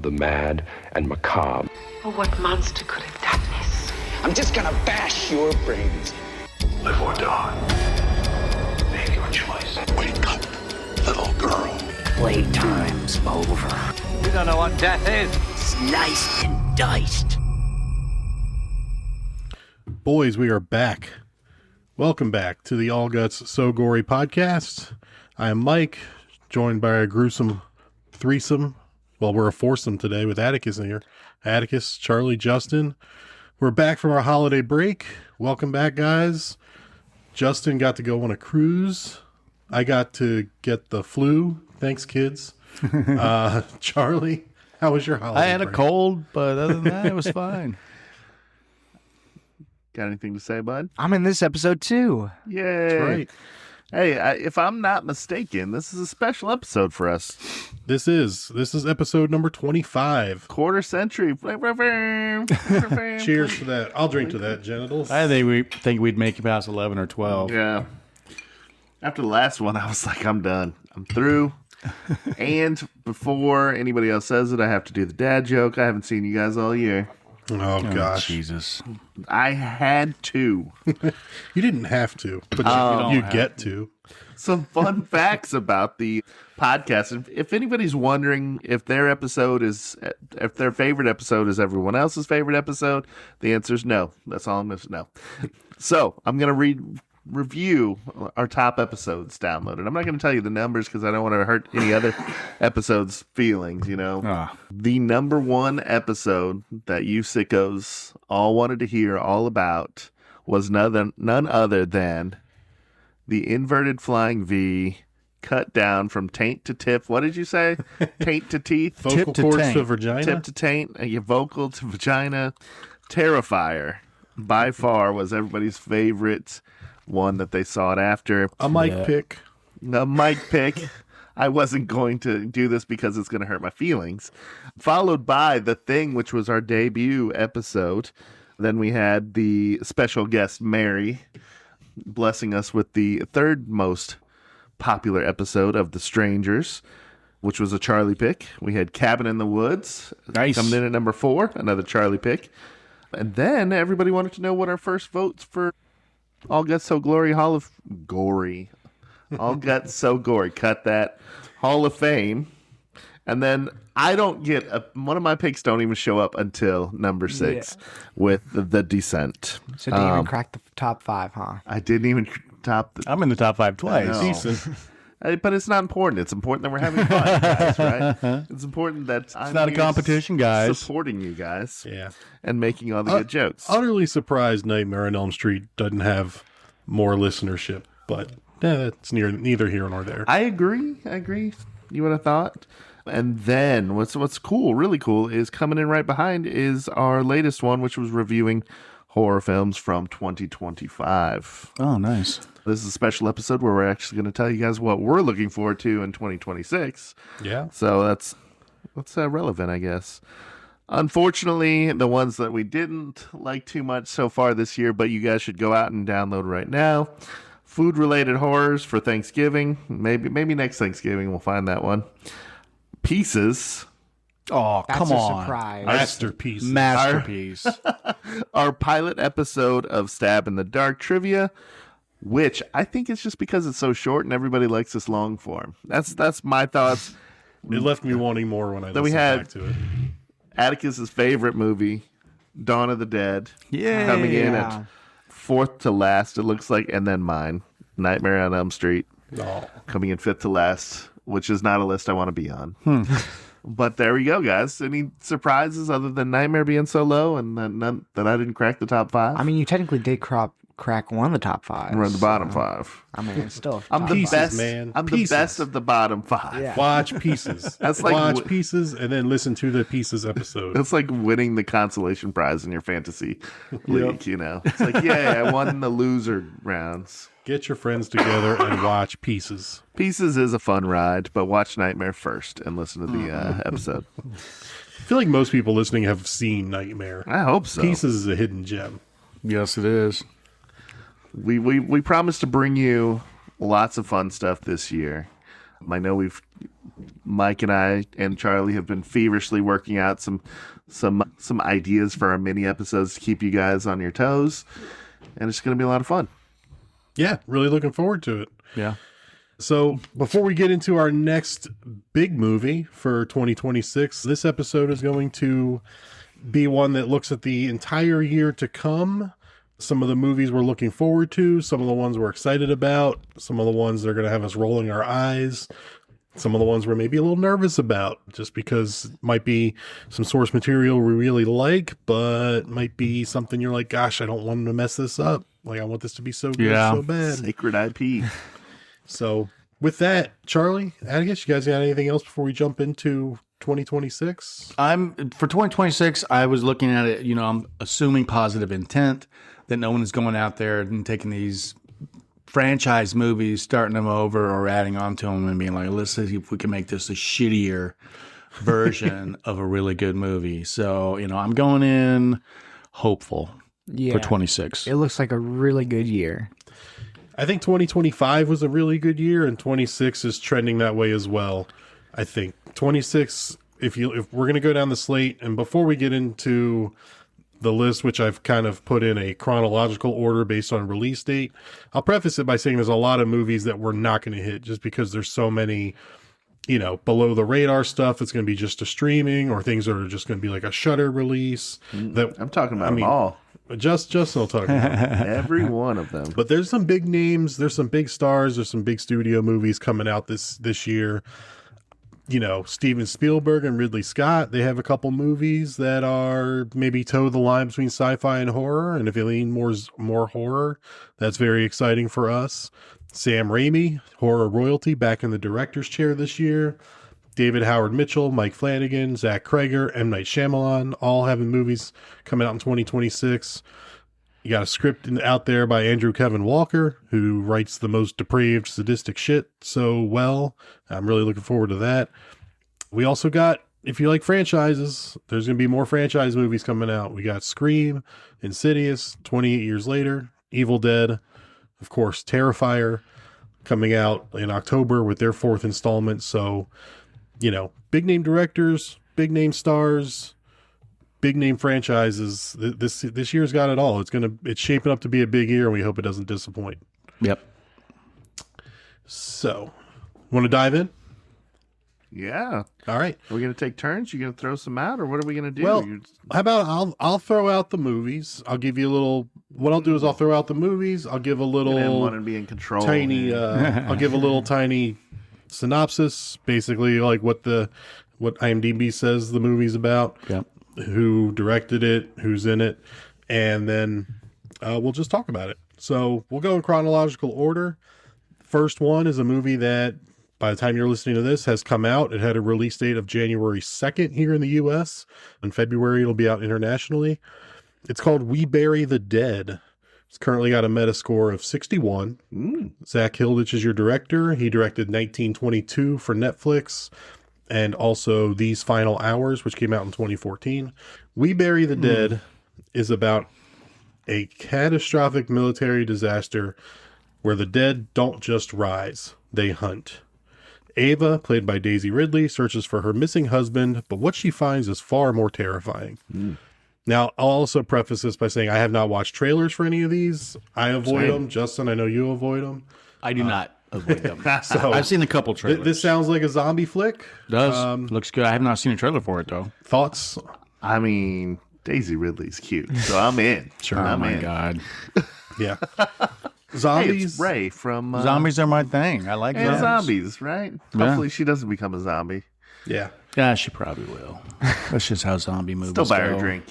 the mad and macabre. Oh, what monster could have done this? I'm just gonna bash your brains. Live or die. Make your choice. Wake up, little girl. Playtime's over. You don't know what death is. Sliced and diced. Boys, we are back. Welcome back to the All Guts So Gory podcast. I am Mike, joined by a gruesome threesome. Well, we're a foursome today with Atticus in here. Atticus, Charlie, Justin. We're back from our holiday break. Welcome back, guys. Justin got to go on a cruise. I got to get the flu. Thanks, kids. Charlie, how was your holiday I had break? a cold, but other than that, it was fine. Got anything to say, bud? I'm in this episode too. Yay. That's right. Hey, if I'm not mistaken, this is a special episode for us. This is episode number 25. Quarter century. Cheers to that. I'll drink to that, genitals. I think we'd make it past 11 or 12. Yeah. After the last one, I was like, I'm done. I'm through. And before anybody else says it, I have to do the dad joke. I haven't seen you guys all year. Oh, gosh. Jesus. I had to. You didn't have to, but you get to. Some fun facts about the podcast. If anybody's wondering if their favorite episode is everyone else's favorite episode, the answer is no. That's all I'm going to know. So I'm going to review our top episodes downloaded. I'm not going to tell you the numbers because I don't want to hurt any other episodes' feelings, you know. The number one episode that you sickos all wanted to hear all about was none other than the inverted flying V cut down from taint to tip. What did you say? Taint to teeth? Vocal cords to vagina? Tip to taint. Your vocal to vagina. Terrifier, by far, was everybody's favorite one that they sought after. A mic pick. A mic pick. I wasn't going to do this because it's going to hurt my feelings. Followed by The Thing, which was our debut episode. Then we had the special guest, Mary, blessing us with the third most popular episode of The Strangers, which was a Charlie pick. We had Cabin in the Woods. Nice. Coming in at number 4, another Charlie pick. And then everybody wanted to know what our first votes for All Guts So Glory Hall of Gory. All Guts So Gory. Cut that. Hall of Fame. And then I don't get one of my picks don't even show up until number 6 with the Descent. So didn't even crack the top 5, huh? I didn't even top I'm in the top 5 twice. Decent. But it's not important. It's important that we're having fun, guys, right? It's important that It's not a competition, guys. Supporting you guys. Yeah. And making all the good jokes. Utterly surprised Nightmare on Elm Street doesn't have more listenership, but it's neither here nor there. I agree. You would have thought. And then what's cool, really cool, is coming in right behind is our latest one, which was reviewing horror films from 2025. Oh, nice. This is a special episode where we're actually going to tell you guys what we're looking forward to in 2026. Yeah. So that's relevant, I guess. Unfortunately, the ones that we didn't like too much so far this year, but you guys should go out and download right now. Food-related horrors for Thanksgiving. Maybe next Thanksgiving we'll find that one. Pieces. Oh, That's come a on. surprise. Masterpiece. Our pilot episode of Stab in the Dark trivia, which I think it's just because it's so short and everybody likes this long form. That's my thoughts. It left me wanting more when I Then we listened had back to it. Atticus's favorite movie, Dawn of the Dead. Yeah. Coming in at 4th to last, it looks like, and then mine, Nightmare on Elm Street. Oh. Coming in 5th to last, which is not a list I want to be on. But there we go, guys. Any surprises other than Nightmare being so low and that I didn't crack the top 5? I mean, you technically did crack one of the top 5. We're in the bottom 5. I mean, it's still I'm the Pieces, best, man. I'm Pieces. the best of the bottom 5. Yeah. Watch Pieces. That's like Watch Pieces and then listen to the Pieces episode. It's like winning the consolation prize in your fantasy league, you know. It's like, yeah, I won the loser rounds. Get your friends together and watch Pieces. Pieces is a fun ride, but watch Nightmare first and listen to the episode. I feel like most people listening have seen Nightmare. I hope so. Pieces is a hidden gem. Yes, it is. We promised to bring you lots of fun stuff this year. I know Mike and I and Charlie have been feverishly working out some ideas for our mini episodes to keep you guys on your toes, and it's going to be a lot of fun. Yeah, really looking forward to it. Yeah. So before we get into our next big movie for 2026, this episode is going to be one that looks at the entire year to come. Some of the movies we're looking forward to, some of the ones we're excited about, some of the ones that are going to have us rolling our eyes, some of the ones we're maybe a little nervous about, just because it might be some source material we really like, but might be something you're like, gosh, I don't want to mess this up. Like, I want this to be so good, so bad. Sacred IP. So with that, Charlie, I guess you guys got anything else before we jump into 2026? For 2026, I was looking at it, I'm assuming positive intent, that no one is going out there and taking these franchise movies, starting them over or adding on to them and being like, let's see if we can make this a shittier version of a really good movie. So, I'm going in hopeful for 26. It looks like a really good year. I think 2025 was a really good year, and 26 is trending that way as well. I think 26, if we're going to go down the slate, and before we get into the list, which I've kind of put in a chronological order based on release date, I'll preface it by saying there's a lot of movies that we're not going to hit just because there's so many, below the radar stuff. It's going to be just a streaming, or things that are just going to be like a Shudder release. That I'm talking about them all. Just I'll talk about every one of them. But there's some big names, there's some big stars, there's some big studio movies coming out this year. Steven Spielberg and Ridley Scott, they have a couple movies that are maybe toe the line between sci-fi and horror. And if you lean more horror, that's very exciting for us. Sam Raimi, horror royalty, back in the director's chair this year. David Howard Mitchell, Mike Flanagan, Zach Kreger, M. Night Shyamalan, all having movies coming out in 2026. You got a script out there by Andrew Kevin Walker, who writes the most depraved, sadistic shit so well. I'm really looking forward to that. We also got, if you like franchises, there's going to be more franchise movies coming out. We got Scream, Insidious, 28 years later, Evil Dead, of course, Terrifier, coming out in October with their 4th installment. So, big name directors, big name stars, big name franchises. This year's got it all. It's shaping up to be a big year, and we hope it doesn't disappoint. Yep. So, want to dive in? Yeah. All right. Are we going to take turns? You going to throw some out, or what are we going to do? Well, how about I'll throw out the movies. I'll give you a little. What I'll do is I'll throw out the movies. I'll give a little want to be in control. Tiny. I'll give a little tiny synopsis, basically like what IMDb says the movie's about. Yep. Who directed it, who's in it, and then we'll just talk about it. So we'll go in chronological order. First one is a movie that, by the time you're listening to this, has come out. It had a release date of January 2nd here in the U.S. In February, it'll be out internationally. It's called We Bury the Dead. It's currently got a Metascore of 61. Zach Hilditch is your director. He directed 1922 for Netflix, and also These Final Hours, which came out in 2014. We Bury the Dead is about a catastrophic military disaster where the dead don't just rise, they hunt. Ava, played by Daisy Ridley, searches for her missing husband, but what she finds is far more terrifying. Now, I'll also preface this by saying I have not watched trailers for any of these. I avoid them. Justin, I know you avoid them. I do not avoid them. So I've seen a couple trailers. This sounds like a zombie flick. Does. Looks good. I have not seen a trailer for it, though. Thoughts? I mean, Daisy Ridley's cute, so I'm in. Sure. I'm Oh, my in. God. Yeah. Hey, Zombies. it's Ray from Zombies are my thing. I like and zombies. zombies, right? Yeah. Hopefully she doesn't become a zombie. Yeah. Yeah, she probably will. That's just how zombie movies Still buy her go. a drink,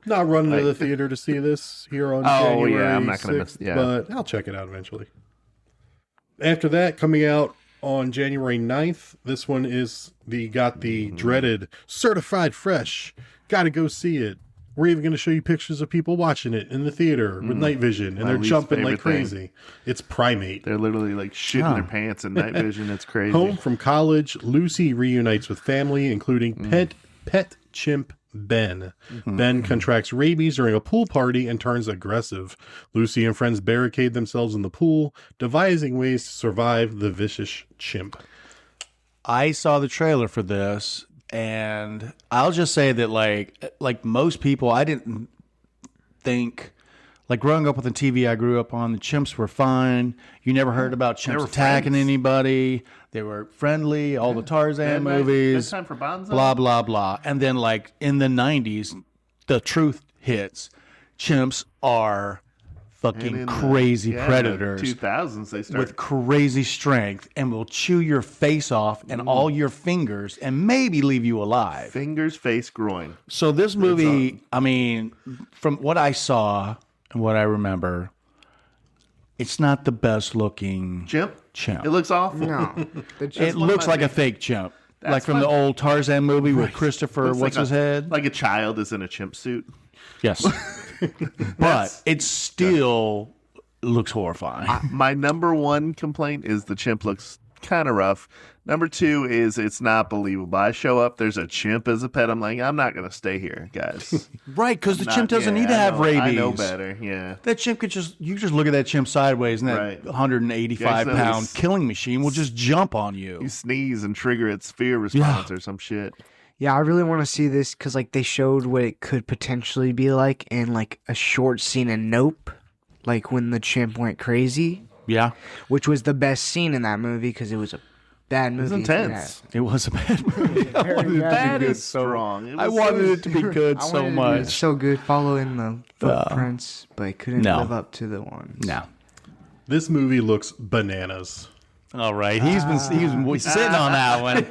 Not running to the theater to see this here on Oh, January yeah, I'm not gonna 6th, miss- yeah. but I'll check it out eventually. After that, coming out on January 9th, this one is got the dreaded Certified Fresh. Gotta go see it. We're even going to show you pictures of people watching it in the theater with night vision, and My they're least jumping like favorite thing. crazy. It's Primate. They're literally like shitting their pants in night vision. It's crazy. Home from college, Lucy reunites with family, including pet chimp Ben. Ben contracts rabies during a pool party and turns aggressive. Lucy and friends barricade themselves in the pool, devising ways to survive the vicious chimp. I saw the trailer for this, and I'll just say that, like most people, I didn't think, like growing up with the TV I grew up on, the chimps were fine. You never heard about chimps attacking anybody. They were friendly. All the Tarzan movies, Time for Bonzo. blah blah blah. And then, like in the '90s, the truth hits. Chimps are fucking crazy predators. 2000s they started with crazy strength and will chew your face off and all your fingers and maybe leave you alive. Fingers, face, groin. So this movie, I mean, from what I saw and what I remember, it's not the best looking Chimp. It looks awful. No. It looks like a fake chimp. Like from the old Tarzan movie with Christopher, what's his head? Like a child is in a chimp suit. Yes. But it still looks horrifying. My number one complaint is the chimp looks kind of rough. Number two is it's not believable. I show up, there's a chimp as a pet. I'm like, I'm not going to stay here, guys. Right, because the chimp doesn't need to have rabies. I know better, yeah. That chimp could you just look at that chimp sideways and that 185-pound killing machine will just jump on you. You sneeze and trigger its fear response or some shit. Yeah, I really want to see this because like they showed what it could potentially be like in like a short scene in Nope, like when the chimp went crazy. Yeah, which was the best scene in that movie because it was a bad movie. It was intense. It was a bad movie. Bad is strong. I wanted it to be good so much. It was so good, following the footprints, but it couldn't live up to the ones. No. This movie looks bananas. All right, he's been sitting on that one.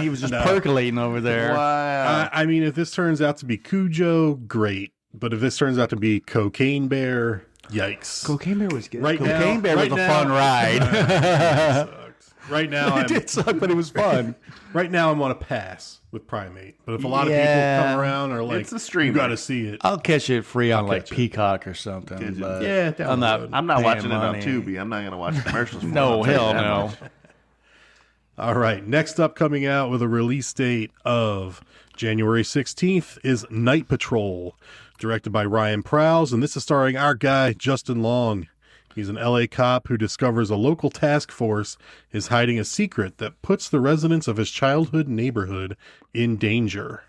He was just percolating over there. Wow. I mean, if this turns out to be Cujo, great. But if this turns out to be Cocaine Bear, yikes. Cocaine Bear was good. Cocaine Bear was a fun ride. Right now, it did suck, but it was fun. Right now, I'm on a pass with Primate. But if a lot of people come around or like, it's a streamer. You got to see it. I'll catch it free on like Peacock or something. But yeah, I'm not watching it on Tubi. I'm not going to watch commercials. For no, hell no. All right, next up, coming out with a release date of January 16th is Night Patrol, directed by Ryan Prowse, and this is starring our guy, Justin Long. He's an LA cop who discovers a local task force is hiding a secret that puts the residents of his childhood neighborhood in danger.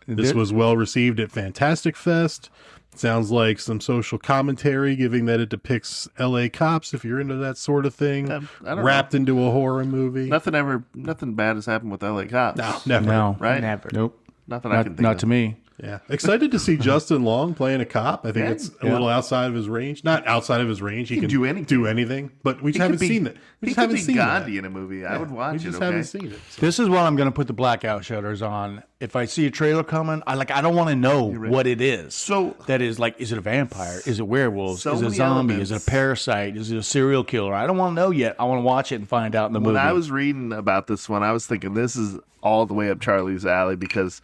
This was well received at Fantastic Fest. Sounds like some social commentary, given that it depicts LA cops, if you're into that sort of thing, wrapped into a horror movie. Nothing bad has happened with LA cops. No, never. No, right? Never. Nope. Nothing I can think Not of. to me. Yeah. Excited to see Justin Long playing a cop. I think it's a little outside of his range. Not outside of his range. He can do anything. But we just haven't seen it. We just haven't seen Gandhi in a movie. I would watch it. We just haven't seen it. So. This is what I'm going to put the blackout shutters on. If I see a trailer coming, I don't want to know what it is. So that is like, is it a vampire? Is it werewolves? So is it a zombie? Is it a parasite? Is it a serial killer? I don't want to know yet. I want to watch it and find out in the movie. When I was reading about this one, I was thinking this is all the way up Charlie's alley because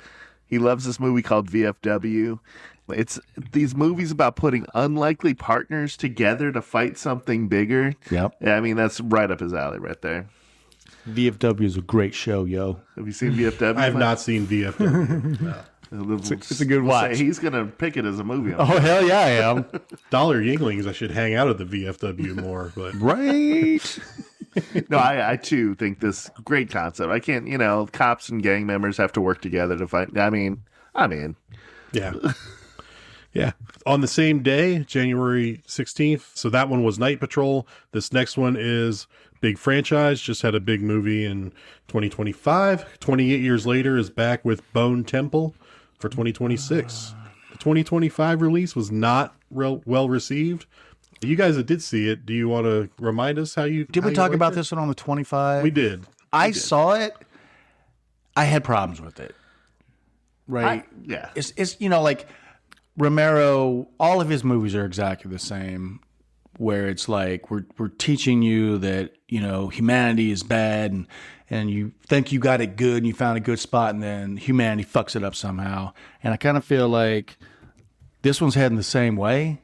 he loves this movie called VFW. It's these movies about putting unlikely partners together to fight something bigger. Yep. Yeah, I mean, that's right up his alley right there. VFW is a great show, yo. Have you seen VFW? I have not seen VFW. No. It's a good watch. He's going to pick it as a movie. Oh, hell yeah, I am. Dollar Yinglings, I should hang out at the VFW more. But Right. No, I too think this great concept. I can't, cops and gang members have to work together to fight. I mean, yeah. Yeah. On the same day, January 16th. So that one was Night Patrol. This next one is big franchise. Just had a big movie in 2025. 28 years later is back with Bone Temple for 2026. The 2025 release was not real well received. You guys that did see it, do you want to remind us how you Did we talk about this one on the 25? We did. I saw it. I had problems with it. Right? Yeah. It's like Romero, all of his movies are exactly the same, where it's like we're teaching you that, humanity is bad and you think you got it good and you found a good spot and then humanity fucks it up somehow. And I kind of feel like this one's heading the same way.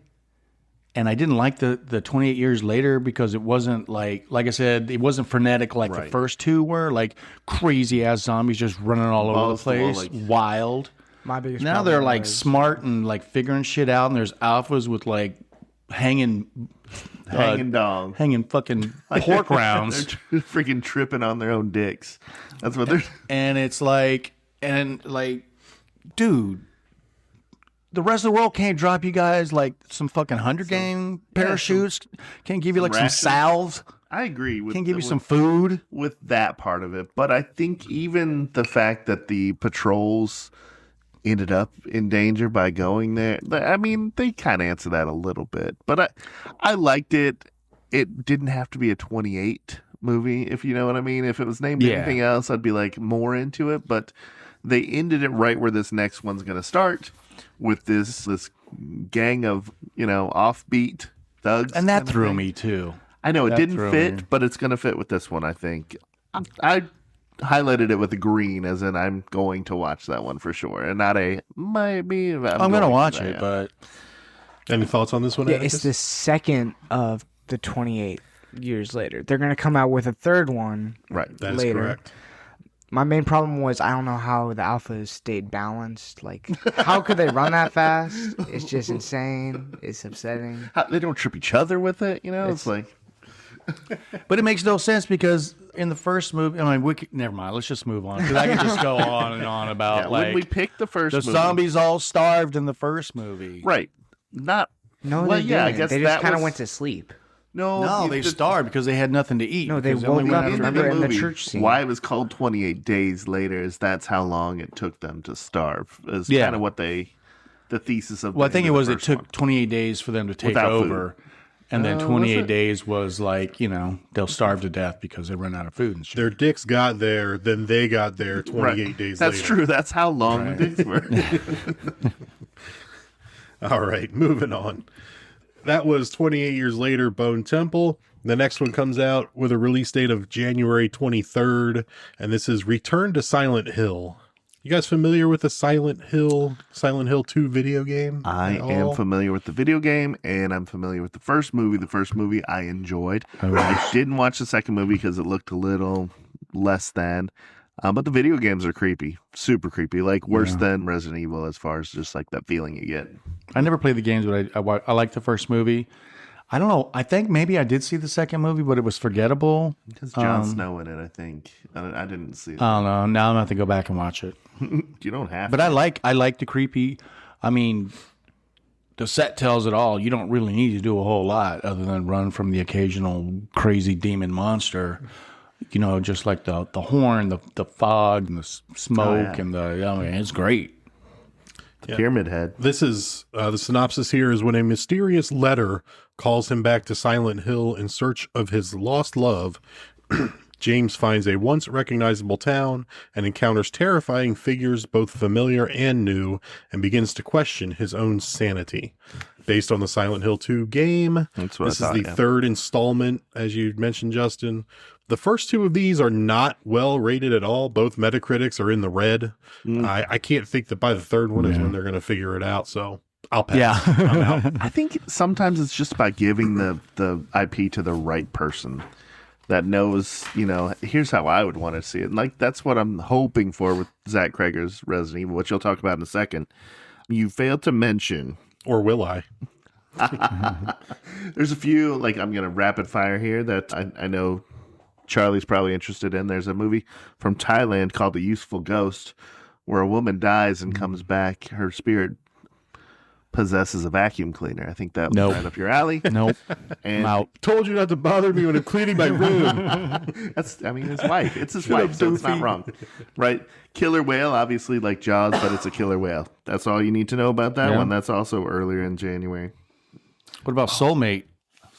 And I didn't like the 28 years later because it wasn't like I said, it wasn't frenetic like the first two were, like crazy ass zombies just running all over the place, wild. My biggest Now problem they're like was- smart and like figuring shit out, and there's alphas with like hanging dong. hanging fucking pork rounds. They're freaking tripping on their own dicks. That's what they're. And it's like, dude, the rest of the world can't drop you guys like some fucking Hunger Game parachutes. Can't give you like some rations. salves. I agree. Can't give you some food. with that part of it, but I think even the fact that the patrols ended up in danger by going there, I mean, they kind of answer that a little bit. But I liked it. It didn't have to be a 28 movie, if you know what I mean. If it was named anything else, I'd be like more into it. But they ended it right where this next one's going to start, with this gang of offbeat thugs, And that threw me too. I know it That didn't threw fit, me. but it's going to fit with this one, I think. I highlighted it with a green, as in I'm going to watch that one for sure, and not a maybe. I'm going to watch it, but Any thoughts on this one? Yeah, Atticus? it's the second of the 28 years later. They're going to come out with a third one right. That is later. correct. My main problem was I don't know how the alphas stayed balanced. Like, how could they run that fast? It's just insane. It's upsetting. They don't trip each other with it, It's like But it makes no sense because in the first movie, I mean, never mind. Let's just move on because I can just go on and on about when we picked the first the movie, zombies all starved in the first movie. right? Not No, well, they yeah. didn't. I guess they just that kind of was- went to sleep. No, they starved because they had nothing to eat. No, they because woke only up, went after remember, in the movie, church scene. Why it was called 28 Days Later is that's how long it took them to starve. Is Yeah. kind of what the thesis of. Well, I the think it end of was the it first took one. 28 days for them to take Without food. over. And then was 28 it? days was like, they'll starve to death because they run out of food and shit. Their dicks got there, then they got there 28 days That's later. true. That's how long the days were. All right, moving on. That was 28 years later, Bone Temple. The next one comes out with a release date of January 23rd, and this is Return to Silent Hill. You guys familiar with the Silent Hill 2 video game? I at am all? familiar with the video game, and I'm familiar with the first movie. The first movie I enjoyed. I didn't watch the second movie because it looked a little less than. But the video games are creepy, super creepy, like worse than Resident Evil as far as just like that feeling you get. I never played the games, but I liked the first movie. I don't know. I think maybe I did see the second movie, but it was forgettable. Because Jon Snow in it, I think. I didn't see it. I don't know. Now I'm going to have to go back and watch it. You don't have But to. I like the creepy. I mean, the set tells it all. You don't really need to do a whole lot other than run from the occasional crazy demon monster. Just like the horn, the fog, and the smoke, and it's great. Pyramid Head. This is the synopsis here is when a mysterious letter calls him back to Silent Hill in search of his lost love. James finds a once recognizable town and encounters terrifying figures, both familiar and new, and begins to question his own sanity. Based on the Silent Hill 2 game, That's what this I thought, is the yeah. third installment, as you mentioned, Justin. The first two of these are not well rated at all. Both Metacritics are in the red. I can't think that by the third one is when they're going to figure it out. So I'll pass. Yeah. I'm out. I think sometimes it's just about giving the IP to the right person that knows, here's how I would want to see it. And like, that's what I'm hoping for with Zach Krager's Resident Evil, which you'll talk about in a second. You failed to mention, Or will I? there's a few, like I'm going to rapid fire here that I know Charlie's probably interested in. There's a movie from Thailand called The Useful Ghost where a woman dies and comes back. Her spirit possesses a vacuum cleaner. I think that was Nope. right up your alley. Nope. And I'm out. Told you not to bother me when I'm cleaning my room. that's, his wife. It's his wife, so it's not wrong. Right? Killer whale, obviously like Jaws, but it's a killer whale. That's all you need to know about that Yeah. one. That's also earlier in January. What about Soulmate?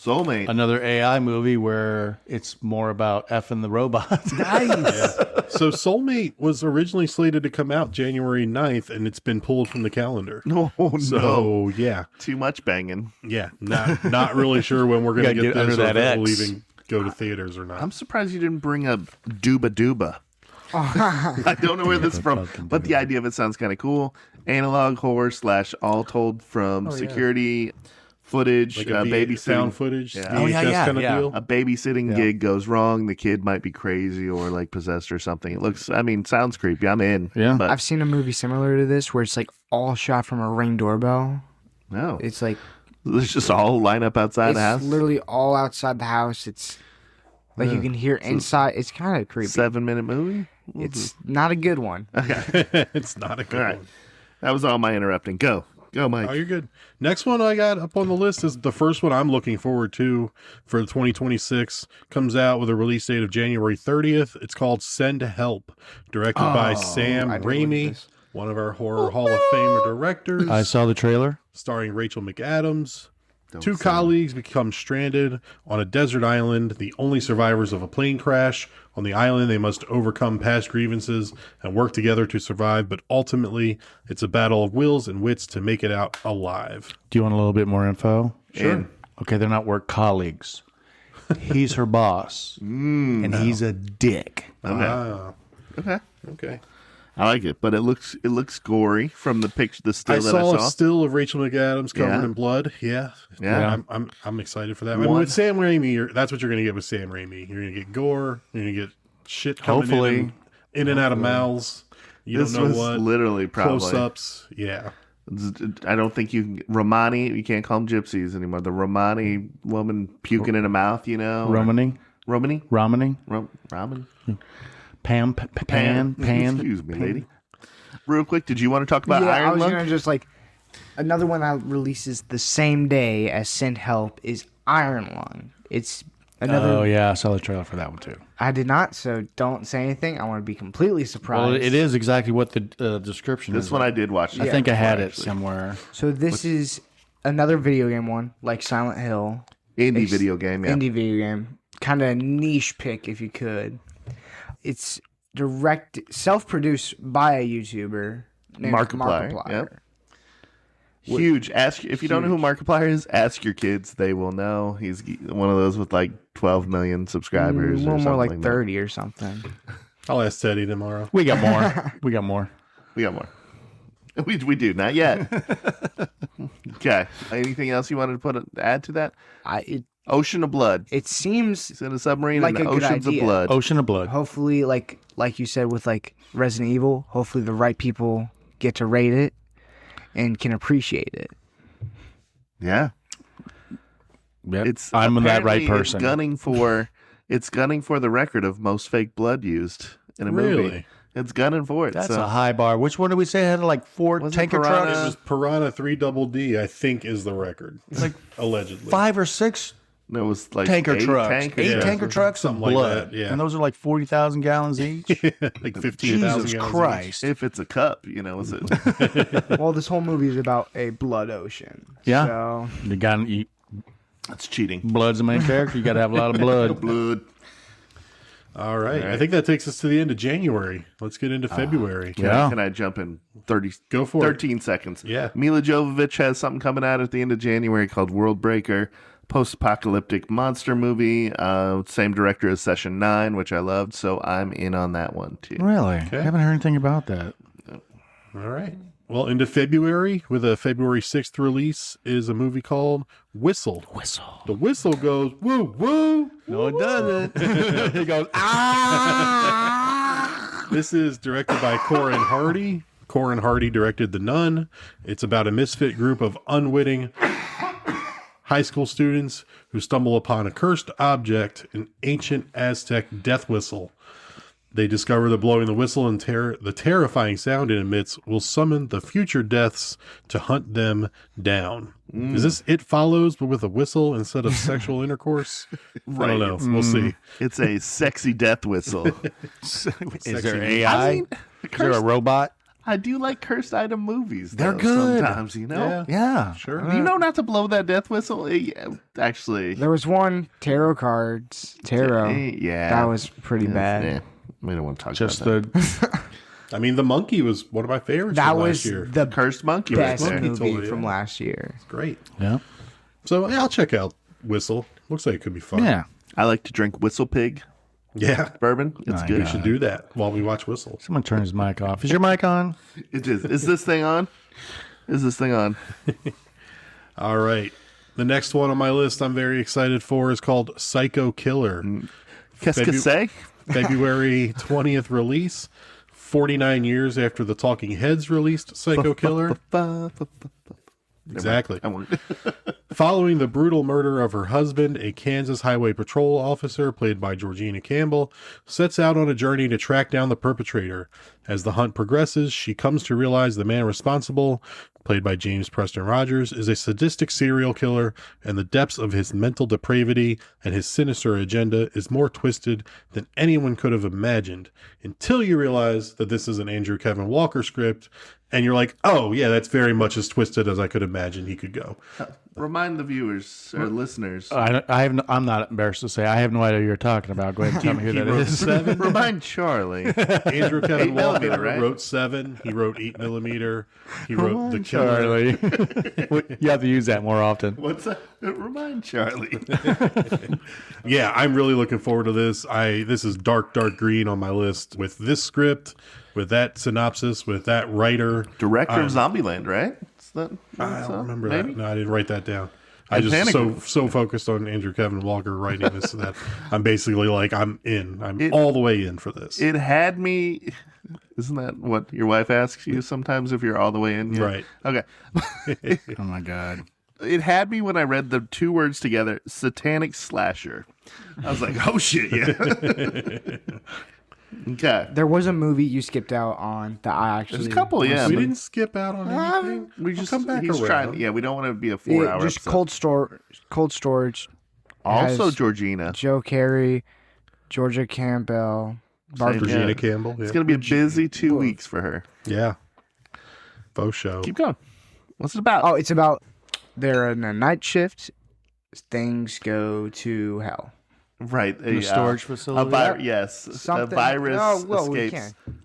Soulmate. Another AI movie where it's more about effing the robots. Nice. So Soulmate was originally slated to come out January 9th, and it's been pulled from the calendar. No, So, no. yeah. Too much banging. Yeah. Not really sure when we're going to Gotta get get this under or that if it will X. even go to theaters or not. I'm surprised you didn't bring up Dooba Dooba. I don't know where this is from, but the idea of it sounds kind of cool. Analog horror / all told from security footage, like babysitting found footage, Yeah. VHS kind of deal. A babysitting gig goes wrong. The kid might be crazy or like possessed or something. It looks, sounds creepy. I'm in. Yeah. But I've seen a movie similar to this where it's like all shot from a Ring doorbell. no, It's like let's just all line up outside the house. it's literally all outside the house. It's like you can hear inside. It's kind of creepy. 7-minute movie. It's not a good one. It's not a good All right. one. That was all my interrupting. Go, Mike. Oh, you're good. Next one I got up on the list is the first one I'm looking forward to for 2026. Comes out with a release date of January 30th. It's called Send Help, directed by Sam I did look at Raimi, this. one of our Horror Hall of Famer directors. I saw the trailer. Starring Rachel McAdams. Two colleagues become stranded on a desert island, the only survivors of a plane crash. On the island, they must overcome past grievances and work together to survive, but ultimately, it's a battle of wills and wits to make it out alive. Do you want a little bit more info? Sure. Okay, they're not work colleagues. He's her boss, and he's a dick. Okay. Ah, Okay. okay. I like it, but it looks gory from the picture, the still I that saw I a saw. still of Rachel McAdams covered Yeah. in blood. Yeah. Yeah. I'm excited for that. I mean, with Sam Raimi, that's what you're going to get with Sam Raimi. You're going to get gore. You're going to get shit coming Hopefully. in and out of mouths. You This don't know was what. literally probably. Close-ups. Yeah. I don't think Romani. You can't call them gypsies anymore. The Romani woman puking in a mouth. Romani? Romani. Ramen. Pan. Excuse me, lady. Real quick, did you want to talk about I Iron was Lung? gonna just like another one that releases the same day as Send Help is Iron Lung. It's another. Oh, yeah, I saw the trailer for that one, too. I did not, so don't say anything. I want to be completely surprised. Well, it is exactly what the description is. This one I did watch. I think I had it somewhere. So this is another video game one, like Silent Hill. Indie video game. Yeah. Indie video game. Kind of niche pick if you could. It's self-produced by a YouTuber named Markiplier. Yep. Huge. Ask if you don't know who Markiplier is. Ask your kids; they will know. He's one of those with like 12 million subscribers. or More something like that. 30 or something. I'll ask Teddy tomorrow. We got more. We got more. We got more. We do not yet. Okay. Anything else you wanted to add to that? Ocean of Blood. It seems He's in a submarine like and a good oceans of idea. blood. Ocean of Blood. hopefully like you said with like Resident Evil, hopefully the right people get to rate it and can appreciate it. Yeah. Yep. I'm that right apparently person. It's gunning for the record of most fake blood used in a movie. Really? It's gunning for it. That's so. a high bar. Which one did we say had like 4 Was it tanker Piranha? It trucks? was Piranha 3 Double D, I think, is the record. It's like allegedly 5 or 6 It was like tanker 8 trucks. tankers. 8 yeah. tanker trucks of Something like blood. that, yeah. And those are like 40,000 gallons each. like 15,000 Jesus gallons Christ. If it's a cup, is it? Well, this whole movie is about a blood ocean. Yeah. So You got That's cheating. blood's the main character. You got to have a lot of blood. Blood. All right. I think that takes us to the end of January. Let's get into February. Yeah. Can I jump in 30? Go for 13 seconds. Yeah. Mila Jovovich has something coming out at the end of January called World Breaker, post-apocalyptic monster movie. Same director as Session 9, which I loved, so I'm in on that one too. Really? I haven't heard anything about that. All right. Well, into February, with a February 6th release, is a movie called Whistle. The whistle goes, woo, woo. No, it doesn't. It goes, ah! This is directed by Corin Hardy. Corin Hardy directed The Nun. It's about a misfit group of unwitting high school students who stumble upon a cursed object, an ancient Aztec death whistle. They discover that blowing the whistle and the terrifying sound it emits will summon the future deaths to hunt them down. Is this It Follows, but with a whistle instead of sexual intercourse? I don't know. We'll see. It's a sexy death whistle. Is there Sexy. AI? Is there a robot? I do like cursed item movies. They're though, good. Sometimes, Yeah. Sure. Do you know not to blow that death whistle? Yeah, actually. there was one tarot. Yeah. That was pretty bad. Yeah. We don't want to talk Just about the. I mean, The Monkey was one of my favorites That from was last year. the that. Cursed Monkey best right there. Monkey movie told you, from yeah. last year. Great. Yeah. So yeah, I'll check out Whistle. Looks like it could be fun. Yeah. I like to drink Whistle Pig Yeah. bourbon. It's My good. We should do that while we watch Whistle. Someone turn his mic off. Is your mic on? It is. Is this thing on? Is this thing on? All right. The next one on my list I'm very excited for is called Psycho Killer. Qu'est-ce que c'est? February 20th release, 49 years after the Talking Heads released Psycho Killer. Exactly. Following the brutal murder of her husband, a Kansas Highway Patrol officer, played by Georgina Campbell, sets out on a journey to track down the perpetrator. As the hunt progresses, she comes to realize the man responsible, played by James Preston Rogers, is a sadistic serial killer, and the depths of his mental depravity and his sinister agenda is more twisted than anyone could have imagined, until you realize that this is an Andrew Kevin Walker script, and you're like, oh, yeah, that's very much as twisted as I could imagine he could go. Remind the viewers or listeners. I'm not embarrassed to say I have no idea what you're talking about. Go ahead and tell me who that is. Seven. Remind Charlie. Andrew Kevin Walker right? wrote 7. He wrote 8mm. He wrote The Killer. Charlie. You have to use that more often. What's that? Remind Charlie. Yeah, I'm really looking forward to this. This is dark green on my list with this script, with that synopsis, with that writer. Director of Zombieland, right? I don't remember maybe? that. No, I didn't write that down. I just so focused on Andrew Kevin Walker writing this that I'm basically like, I'm in. I'm all the way in for this. It had me. Isn't that what your wife asks you sometimes if you're all the way in? Yeah. Right. Okay. Oh my God. It had me when I read the 2 words together, satanic slasher. I was like, oh shit, yeah. Okay. There was a movie you skipped out on that I actually. There's a couple, yeah. We didn't skip out on anything. We just come back he's around. trying. Yeah, we don't want to be a 4-hour Just episode. Cold Storage. Also, has Georgina. Joe Carey, Georgia Campbell, Barbara. Georgina Yeah. Campbell. Yeah. It's going to be a busy 2 weeks for her. Yeah. Faux show. Keep going. What's it about? Oh, it's about they're in a night shift. Things go to hell. Right. In a storage facility? Yes. Something. A virus Oh, well, we escapes can't.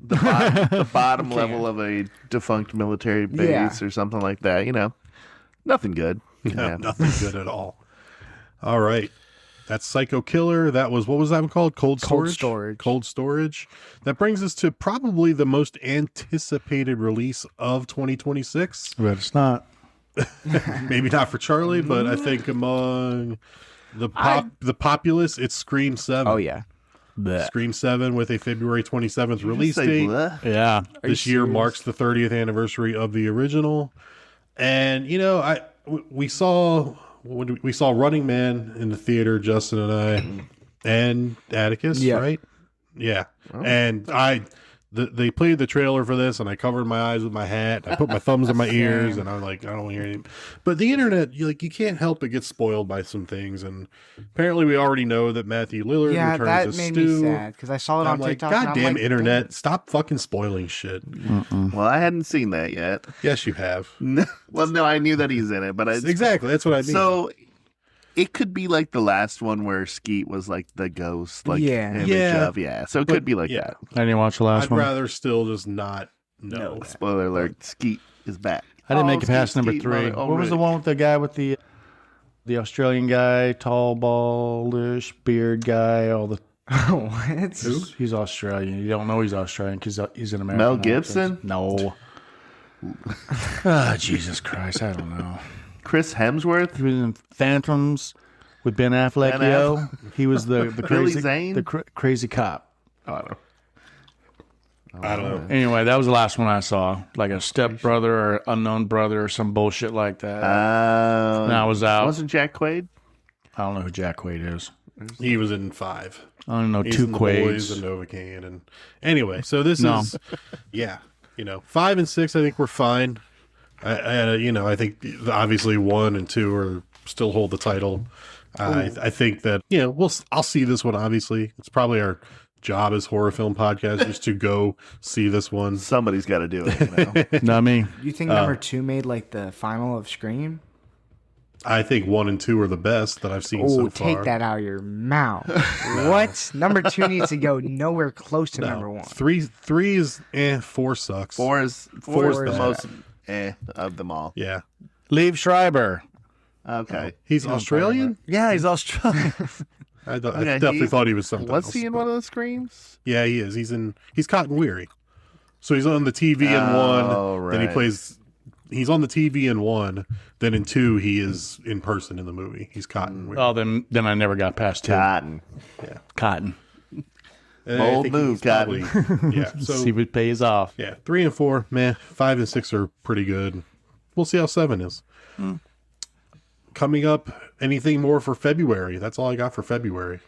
the bottom level of a defunct military base or something like that. You know, nothing good. No, Yeah. nothing good at all. All right. That's Psycho Killer. That was, what was that one called? Cold Storage? Cold Storage. That brings us to probably the most anticipated release of 2026. But it's not. Maybe not for Charlie, but I think among the populace, it's Scream 7. Oh yeah. Blech. Scream 7 with a February 27th release Say date. bleh. Yeah. This year marks the 30th anniversary of the original. And, you know, we saw Running Man in the theater, Justin and I, and Atticus, right? Yeah. Oh. And they played the trailer for this, and I covered my eyes with my hat. I put my thumbs in my ears, and I'm like, I don't want to hear anything. But the internet, you can't help but get spoiled by some things. And apparently, we already know that Matthew Lillard Yeah, returns that as made Stu. me sad because I saw it And on I'm like, TikTok. and I'm goddamn like, internet, stop fucking spoiling shit. Well, I hadn't seen that yet. Yes, you have. Well, no, I knew that he's in it, but Exactly, that's what I mean. So it could be like the last one where Skeet was like the ghost, like image of, So it could be like that. I didn't watch the last I'd one. rather still just not know. Spoiler alert: Skeet is back. I didn't make it Skeet, past number Skeet, 3. oh, What was the really? one with the guy with the Australian guy, tall, baldish, beard guy, all the what? He's Australian. You don't know he's Australian because he's an American. Mel Gibson? No. Ah, Jesus Christ. I don't know. Chris Hemsworth? He was in Phantoms with Ben Affleck. Ben Yo, he was the Billy crazy Zane? crazy cop. I don't know. I don't know. Anyway, that was the last one I saw. Like a stepbrother or unknown brother or some bullshit like that. And I was out. Wasn't Jack Quaid? I don't know who Jack Quaid is. He was in 5. I don't know He's two in The Boys Quaids. and Novocaine. And anyway, so this is, 5 and 6. I think we're fine. I think obviously 1 and 2 are still hold the title. I think that I'll see this one. Obviously, it's probably our job as horror film podcast just to go see this one. Somebody's got to do it. Not me. Do you think number 2 made like the final of Scream? I think 1 and 2 are the best that I've seen so far. Take that out of your mouth. What? Number 2 needs to go nowhere close to number 1. 3 is 4 sucks. 4 is the is most of them all. Yeah. Liev Schreiber. Okay. He's Australian? Yeah, he's Australian. I definitely thought he was something Was else. he in one of the Screams? Yeah, he is. He's Cotton Weary. So he's on the TV in 1. Oh, Then he right. plays he's on the TV in 1, then in 2 he is in person in the movie. He's Cotton. Oh, then I never got past 2. Cotton. Cotton. And I Bold think move, he's probably- Yeah. So See if it pays off. yeah, 3 and 4, meh. 5 and 6 are pretty good. We'll see how 7 is. Coming up, anything more for February? That's all I got for February.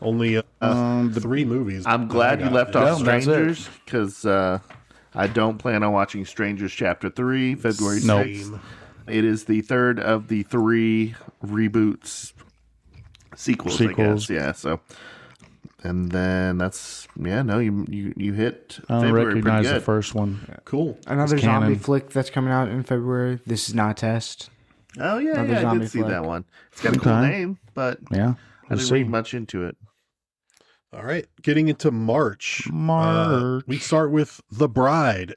Only 3 movies. I'm glad you left Yeah, off that's it. Strangers because I don't plan on watching Strangers Chapter 3, February 6th. Same. It is the third of the 3 reboots, sequels, I Sequels. guess. Yeah, so. And then that's, you hit I don't February pretty recognize the good. first one. Cool. Another It's zombie canon. flick that's coming out in February. This is not a test. Oh, yeah, Another I zombie did see flick. that one. It's got a cool Okay. name, but Yeah. I didn't read much into it. All right, getting into March. March. We start with The Bride! !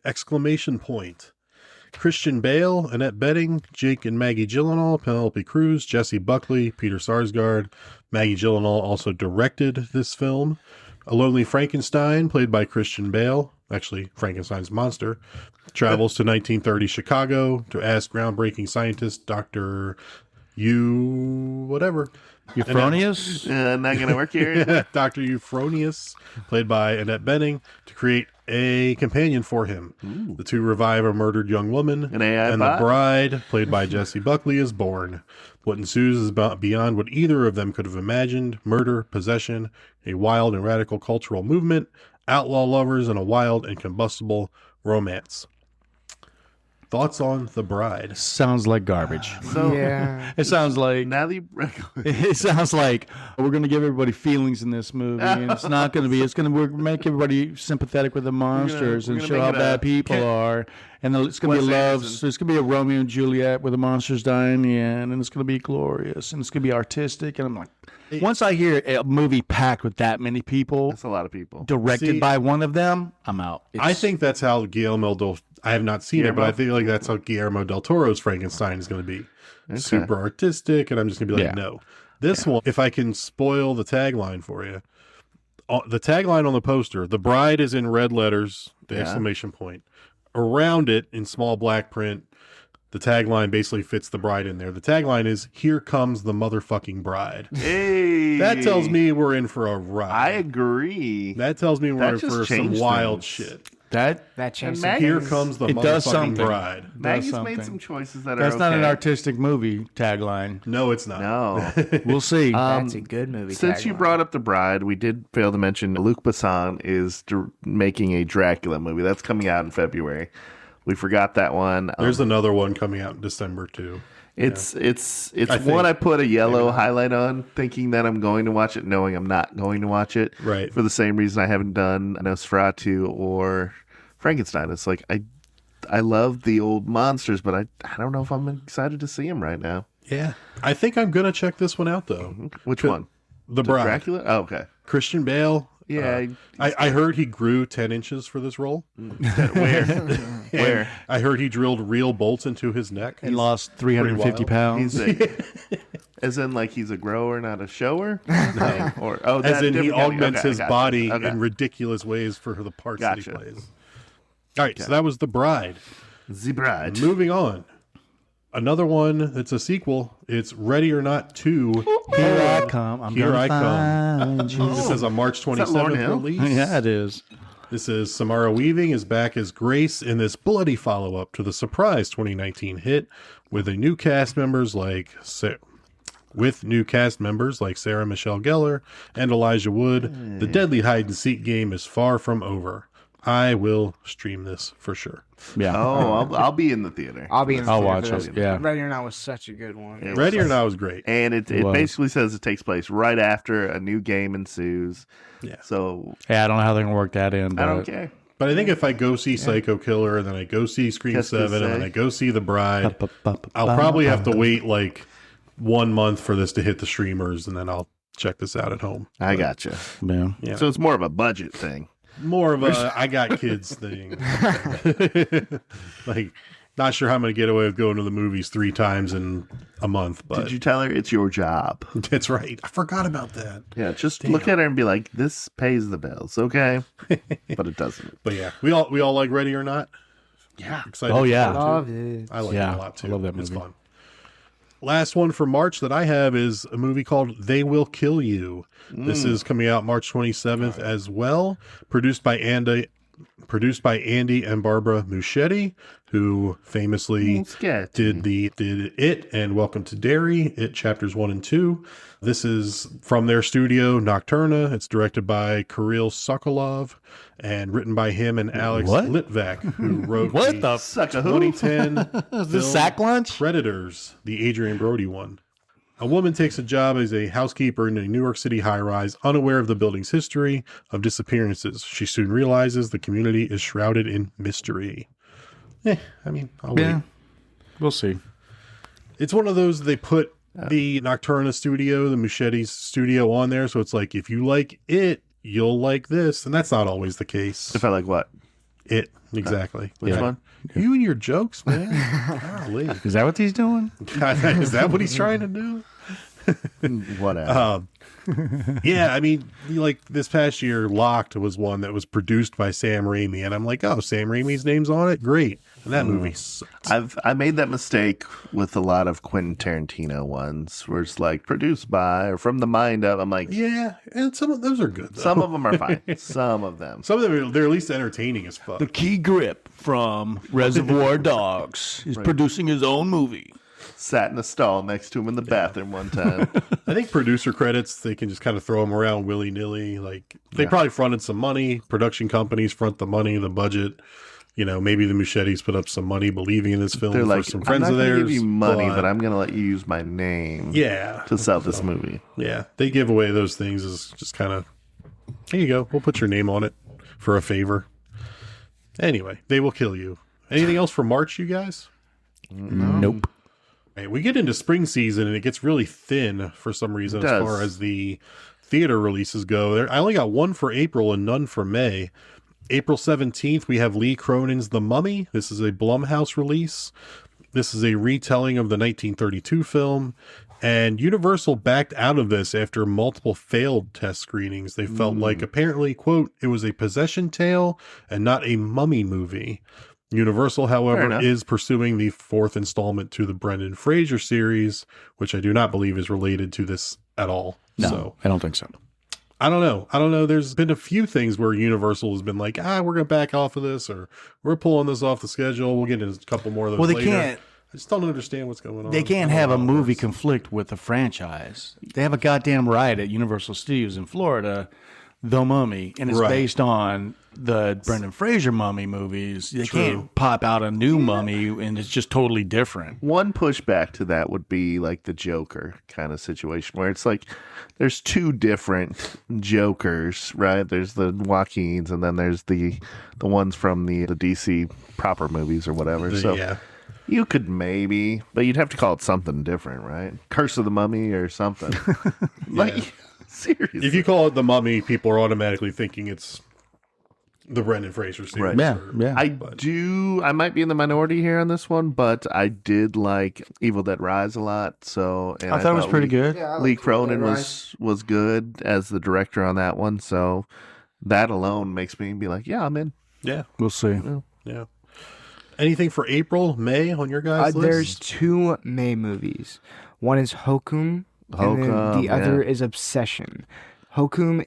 Christian Bale, Annette Bening, Jake and Maggie Gyllenhaal, Penelope Cruz, Jesse Buckley, Peter Sarsgaard. Maggie Gyllenhaal also directed this film. A Lonely Frankenstein, played by Christian Bale, actually Frankenstein's monster, travels to 1930 Chicago to ask groundbreaking scientist Dr. Euphronius? Not going to work here. Dr. Euphronius, played by Annette Bening, to create a companion for him. The two revive a murdered young woman, An AI and bot? the bride, played by Jesse Buckley, is born. What ensues is beyond what either of them could have imagined: murder, possession, a wild and radical cultural movement, outlaw lovers, and a wild and combustible romance. Thoughts on The Bride? Sounds like garbage. So Yeah. It sounds like now the it sounds like we're going to give everybody feelings in this movie, and it's not going to be. It's going to make everybody sympathetic with the monsters we're and gonna show make how it a bad people are. And then it's going to be Wes love. Anderson. So it's going to be a Romeo and Juliet where the monsters die in the end, and it's going to be glorious, and it's going to be artistic. And I'm like, once I hear a movie packed with that many people, that's a lot of people. directed See, by one of them, I'm out. I think that's how I have not seen it, but I think like that's how Guillermo del Toro's Frankenstein is going to be. Super artistic, and I'm just going to be like, no. This one, if I can spoil the tagline for you, the tagline on the poster, "The Bride" is in red letters, the exclamation point. Around it, in small black print, the tagline basically fits the bride in there. The tagline is, "Here comes the motherfucking bride." Hey, That tells me we're in for a ride. I agree. That tells me we're That in just for some changed wild things. shit. That changed. Maggie- Here comes the It does motherfucking something. bride. Maggie's something. made some choices that that's are not an okay. artistic movie tagline. No, it's not. No. We'll see. That's a good movie. Since you tagline. brought up The Bride, we did fail to mention Luc Besson is making a Dracula movie. That's coming out in February. We forgot that one. There's another one coming out in December too. It's think- one I put a yellow highlight on, thinking that I'm going to watch it, knowing I'm not going to watch it. Right. For the same reason I haven't done Nosferatu or Frankenstein. It's like I love the old monsters, but I don't know if I'm excited to see them right now. Yeah. I think I'm gonna check this one out though. Which one? The Bride. Dracula? Oh, okay. Christian Bale. Yeah. I heard he grew 10 inches for this role. Where? Where? I heard he drilled real bolts into his neck. and lost 350 wild. pounds. He's as in like he's a grower, not a shower? No. Or As that in he different- augments okay, his gotcha. body Okay. in ridiculous ways for the parts that he Gotcha. plays. All right, so that was The Bride. The Bride. Moving on. Another one that's a sequel. It's Ready or Not 2. Here I come. I'm Here gonna I come. find you. This is a March that Lauryn 27th Hill? release. Yeah, it is. This is Samara Weaving is back as Grace in this bloody follow-up to the surprise 2019 hit with new cast members like Sarah Michelle Gellar and Elijah Wood. The deadly hide-and-seek game is far from over. I will stream this for sure. Yeah. Oh, I'll be in the theater. I'll be in the I'll theater watch for it, this. yeah. Ready or Not was such a good one. Ready or Not was great. And it was. basically says it takes place right after a new game ensues. Yeah. So Yeah, I don't know how they're gonna work that in. I don't but- care. But I think if I go see Psycho Killer, and then I go see Scream Qu'est-ce que 7, and then c'est? I go see The Bride, I'll probably have to wait like 1 month for this to hit the streamers, and then I'll check this out at home. I gotcha. Yeah. Yeah. So it's more of a budget thing. More of a I got kids thing. Like, not sure how I'm going to get away with going to the movies 3 times in a month, but Did you tell her it's your job? that's right. I forgot about that. Yeah, just look at her and be like, "This pays the bills, okay?" But it doesn't. But yeah, we all like Ready or Not. Yeah. Excited Oh, for yeah. part two. Love it. I like Yeah, it a lot too. I love that It's movie. fun. Last one for March that I have is a movie called They Will Kill You. This is coming out March 27th as well. Produced by Andy and Barbara Muschetti, who famously did It and Welcome to Derry, It chapters 1 and 2. This is from their studio Nocturna. It's directed by Kirill Sokolov and written by him and Alex What? Litvak, who wrote What the Suck a who? 2010 The film sack lunch? Predators, the Adrian Brody one. A woman takes a job as a housekeeper in a New York City high-rise, unaware of the building's history of disappearances. She soon realizes the community is shrouded in mystery. I'll wait. Yeah. We'll see. It's one of those they put the Nocturna studio, the Muschetti's studio on there, so it's like, if you like it, you'll like this, and that's not always the case. If I like what? It, exactly. Which one? You and your jokes, man. Golly. Is that what he's doing? Is that what he's trying to do? Whatever. Yeah, I mean, like this past year, Locked was one that was produced by Sam Raimi, and I'm like, oh, Sam Raimi's name's on it? Great. And that movie sucked. I made that mistake with a lot of Quentin Tarantino ones, where it's like produced by or from the mind of. I'm like, Yeah, and some of those are good, though. some of them are fine. Some of them. Some of them, they're at least entertaining as fuck. The Key Grip from Reservoir Dogs is producing his own movie. Sat in a stall next to him in the bathroom one time. I think producer credits, they can just kind of throw them around willy-nilly. Like, they probably fronted some money. Production companies front the money, the budget. You know, maybe the Muschettis put up some money believing in this film They're for like, some I'm friends not of going to theirs. give you money, but I'm going to let you use my name Yeah. to sell this movie. Yeah, they give away those things as just kind of, here you go, we'll put your name on it for a favor. Anyway, They Will Kill You. Anything else for March, you guys? Nope. Hey, we get into spring season and it gets really thin for some reason It as does. far as the theater releases go. I only got one for April and none for May. April 17th, we have Lee Cronin's The Mummy. This is a Blumhouse release. This is a retelling of the 1932 film. And Universal backed out of this after multiple failed test screenings. They felt like, apparently, quote, it was a possession tale and not a mummy movie. Universal, Fair however, enough. is pursuing the fourth installment to the Brendan Fraser series, which I do not believe is related to this at all. No, So I don't think so. I don't know. There's been a few things where Universal has been like, we're going to back off of this, or we're pulling this off the schedule. We'll get into a couple more of those Well, they later. can't- I just don't understand what's going on. They can't I don't have know a how it movie works. conflict with a franchise. They have a goddamn right at Universal Studios in Florida, The Mummy, and it's Right. based on the Brendan Fraser Mummy movies. They True. can't pop out a new Mummy and it's just totally different. One pushback to that would be like the Joker kind of situation where it's like there's two different Jokers, right? There's the Joaquins and then there's the ones from the DC proper movies or whatever. So Yeah. you could maybe, but you'd have to call it something different, right? Curse of the Mummy or something. Like, seriously. If you call it The Mummy, people are automatically thinking it's the Brendan Fraser series. Right. Yeah, or- yeah. I might be in the minority here on this one, but I did like Evil Dead Rise a lot. So and I thought it was pretty good. Lee Cronin was good as the director on that one. So that alone makes me be like, yeah, I'm in. Yeah. We'll see. Yeah. Anything for April, May on your guys' list? There's two May movies. One is Hokum, and then Hokum, the other yeah. is Obsession. Hokum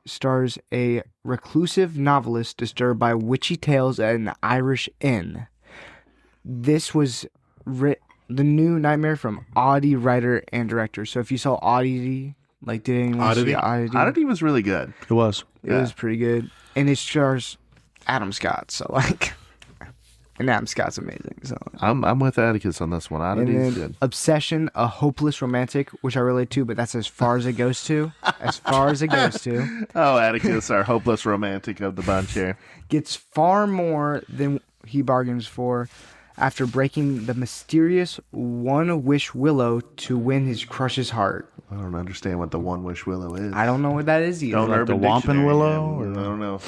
stars a reclusive novelist disturbed by witchy tales at an Irish inn. This was the new Nightmare from Oddity writer and director. So if you saw Oddity, like did anyone see Oddity? Oddity was really good. It was. It was pretty good. And it stars Adam Scott, so like and Adam Scott's amazing. So I'm with Atticus on this one. and Oddity is then good. Obsession, a hopeless romantic, which I relate to, but that's as far as it goes to. As far as it goes to. Oh, Atticus, our hopeless romantic of the bunch here. Gets far more than he bargains for after breaking the mysterious One Wish Willow to win his crush's heart. I don't understand what the One Wish Willow is. I don't know what that is either. Don't Like the Urban Wampin' Dictionary, Willow, yeah, or- I don't know.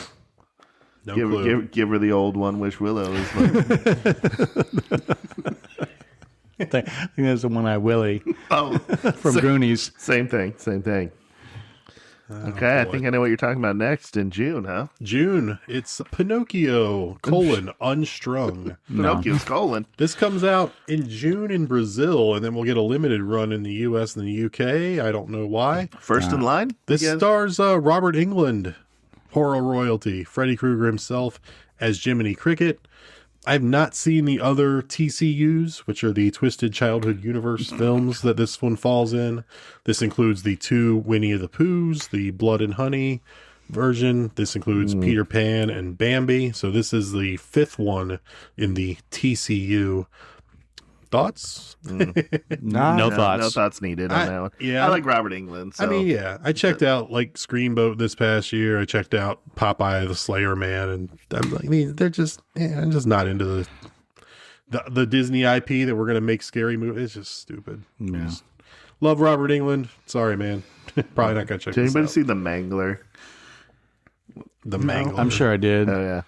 No clue. Give her the old One Wish Willow. Is like, I think that's the one I Willie oh, from Goonies. same thing. Okay, I think I know what you're talking about next in June, huh? June. It's Pinocchio, unstrung. Pinocchio's colon. This comes out in June in Brazil, and then we'll get a limited run in the U.S. and the UK. I don't know why. First in line? This stars Robert Englund, horror royalty, Freddy Krueger himself as Jiminy Cricket. I've not seen the other TCUs, which are the Twisted Childhood Universe films that this one falls in. This includes the 2 Winnie the Poohs, the Blood and Honey version. This includes Peter Pan and Bambi. So this is the 5th one in the TCU. Thoughts? No thoughts. No thoughts needed on that one. Yeah. I like Robert Englund. So. I mean, yeah. I checked out like Screamboat this past year. I checked out Popeye the Slayer Man, and they're just, I'm just not into the Disney IP that we're gonna make scary movies. It's just stupid. Yeah. Just love Robert Englund. Sorry, man. Probably not gonna check. Did this anybody out. see The Mangler? The Mangler? I'm sure I did. Oh yeah,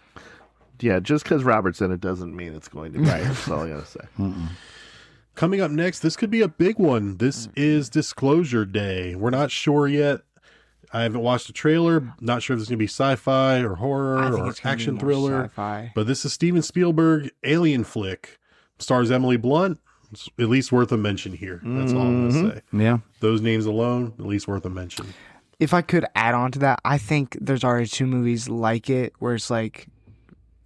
yeah. Just because Robert's in it doesn't mean it's going to be. Right. That's all I gotta say. Coming up next, this could be a big one. This is Disclosure Day. We're not sure yet. I haven't watched the trailer. Not sure if it's going to be sci-fi or horror or action thriller. Sci-fi. But this is Steven Spielberg alien flick. Stars Emily Blunt. It's at least worth a mention here. That's all I'm going to say. Yeah. Those names alone, at least worth a mention. If I could add on to that, I think there's already 2 movies like it where it's like,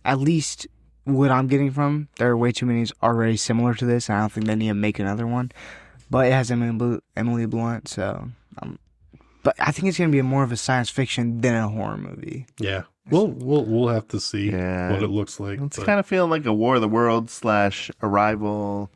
at least what I'm getting from, there are way too many already similar to this, and I don't think they need to make another one. But it has Emily Blunt, so. But I think it's going to be more of a science fiction than a horror movie. Yeah. We'll have to see what it looks like. It's kind of feeling like a War of the Worlds / Arrival.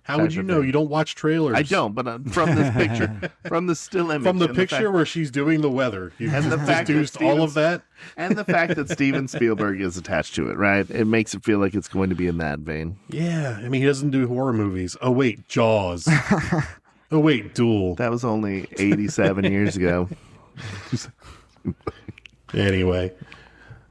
How would you know? You don't watch trailers. I don't, but from this picture, from the still image. From the picture where she's doing the weather. You and the fact deduced all of that. And the fact that Steven Spielberg is attached to it, right? It makes it feel like it's going to be in that vein. Yeah. I mean, he doesn't do horror movies. Oh, wait. Jaws. Oh, wait. Duel. That was only 87 years ago. Anyway.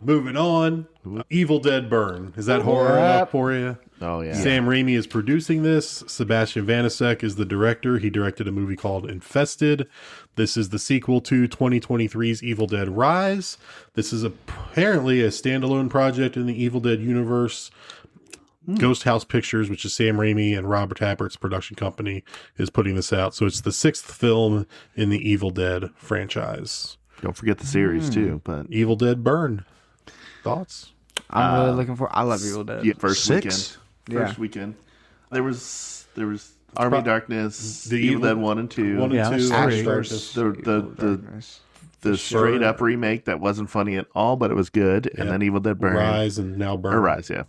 Moving on. Evil Dead Burn. Is that horror enough for you? Oh, yeah. Sam Raimi is producing this. Sebastian Vanasek is the director. He directed a movie called Infested. This is the sequel to 2023's Evil Dead Rise. This is apparently a standalone project in the Evil Dead universe. Ghost House Pictures, which is Sam Raimi and Robert Tappert's production company, is putting this out. So it's the 6th film in the Evil Dead franchise. Don't forget the series, too. But Evil Dead Burn. Thoughts? I'm really looking for. I love Evil Dead. Yeah, first 6? weekend. Yeah. First weekend. There was Army of Darkness, The Evil Dead 1 and 2. 1 and Yeah, 2. that's Darkness. The straight up remake that wasn't funny at all, but it was good. And then Evil Dead Burn. Rise and now Burn. Or Rise, yeah.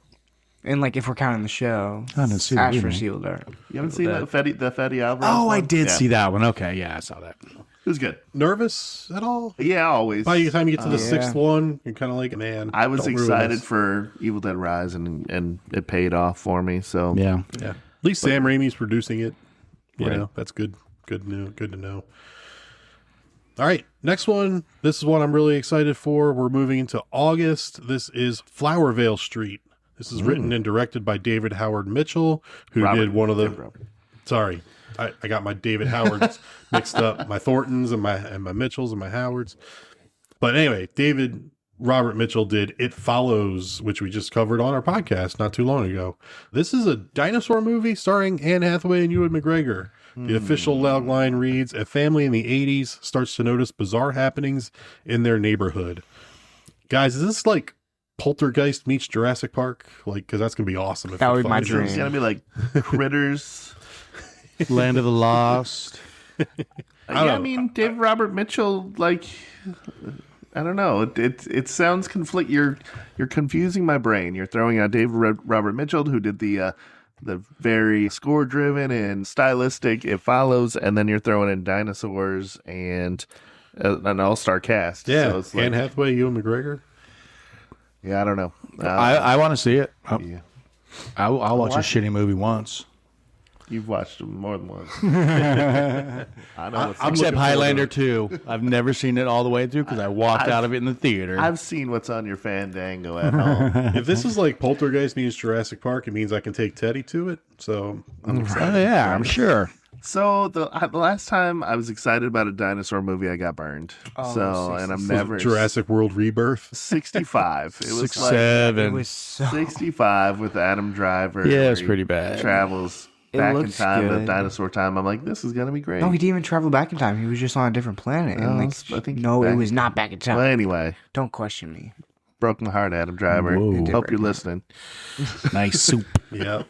And like if we're counting the show, I didn't see the Ash remake. vs. Evil Dead. You haven't seen the Fetty Alvarez Oh, I one? did Yeah. see that one. Okay, yeah, I saw that. It was good. Nervous at all? Yeah, always. By the time you get to the Yeah. 6th one, you're kind of like, man. I was don't ruin excited this. for Evil Dead Rise, and it paid off for me. So Yeah. Yeah. At least Sam Raimi's producing it. You Right. know, that's good. Good to know. All right. Next one. This is one I'm really excited for. We're moving into August. This is Flowervale Street. This is written and directed by David Howard Mitchell, who did one of the. Sorry, I got my David Howards mixed up. My Thorntons and my Mitchells and my Howards. But anyway, Robert Mitchell did It Follows, which we just covered on our podcast not too long ago. This is a dinosaur movie starring Anne Hathaway and Ewan McGregor. The official log line reads, a family in the 80s starts to notice bizarre happenings in their neighborhood. Guys, is this like Poltergeist meets Jurassic Park? Like, because that's going to be awesome. If That it would be my finds dream. it's gonna be like Critters. Land of the Lost. I mean, David Robert Mitchell, like, I don't know. It sounds conflict. You're confusing my brain. You're throwing out David Robert Mitchell, who did the very score driven and stylistic It Follows, and then you're throwing in dinosaurs and an all-star cast. Yeah, so it's like, Anne Hathaway, Ewan McGregor. yeah, I don't know. I want to see it. Yeah. I'll watch a shitty movie once. You've watched them more than once. I know. What's I'm Except looking forward Highlander to 2. I've never seen it all the way through because I walked out of it in the theater. I've seen what's on your Fandango at home. If this is like Poltergeist meets Jurassic Park, it means I can take Teddy to it. So I'm excited. Oh, yeah, I'm sure. So the last time I was excited about a dinosaur movie, I got burned. And I'm never Jurassic World Rebirth. 65. It was like 7. It was so 65 with Adam Driver. Yeah, it's where he pretty bad. Travels It back in looks time to good. dinosaur time. I'm like, this is gonna be great. No, he didn't even travel back in time. He was just on a different planet. And like, I think no, it back- was not back in time. Well, anyway, Don't question me. broke my heart, Adam Driver. Whoa. Hope you're listening. Nice soup. Yeah.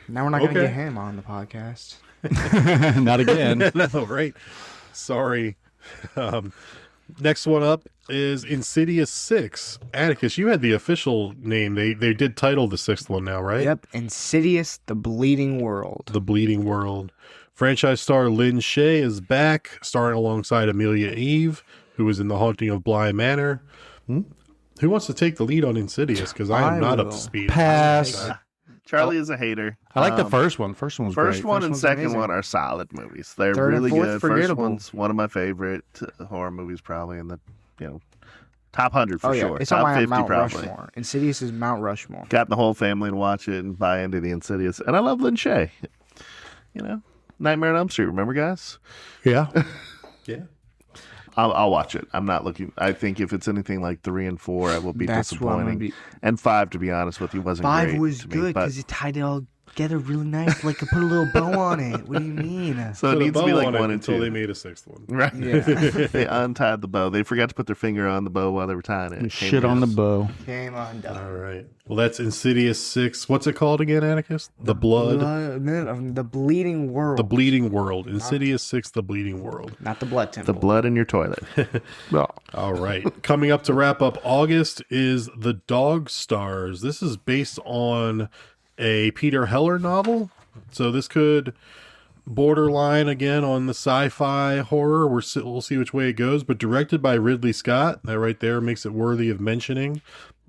Now we're not going to Okay. get him on the podcast. Not again. No, right. Sorry. Next one up is Insidious 6. Atticus, you had the official name. They did title the sixth one now, right? Yep. Insidious, The Bleeding World. The Bleeding World. Franchise star Lynn Shay is back, starring alongside Amelia Eve, who was in The Haunting of Bly Manor. Who wants to take the lead on Insidious? Because I am I not up will. to speed. Pass. Charlie is a hater. I like the first one. First one was First great. one and one's second amazing. one are solid movies. They're Third and really fourth, good. forgettable. First one's one of my favorite horror movies, probably in the top 100 for Oh, yeah. sure. It's top on my 50 Mount probably. Rushmore. Insidious is Mount Rushmore. Got the whole family to watch it and buy into the Insidious. And I love Lynn Shay. Nightmare on Elm Street. Remember, guys? Yeah. Yeah. I'll watch it. I'm not looking. I think if it's anything like 3 and 4, I will be That's what I'm gonna disappointing. be- And 5, to be honest with you, wasn't 5 great was to me, good but- because it tied it all together really nice. Like, I put a little bow on it. What do you mean? So it Put a needs to be bow like on it 1 and until 2. they made a sixth one. Right. Yeah. They untied the bow. They forgot to put their finger on the bow while they were tying it. It came Shit on the loose. bow. Came on down. All right. Well, that's Insidious 6. What's it called again, Atticus? The Blood. The Bleeding World. The Bleeding World. Insidious 6, The Bleeding World. Not the Blood Temple. The blood in your toilet. All right. Coming up to wrap up August is The Dog Stars. This is based on a Peter Heller novel. So this could borderline again on the sci-fi horror. We'll see which way it goes, but directed by Ridley Scott. That right there makes it worthy of mentioning.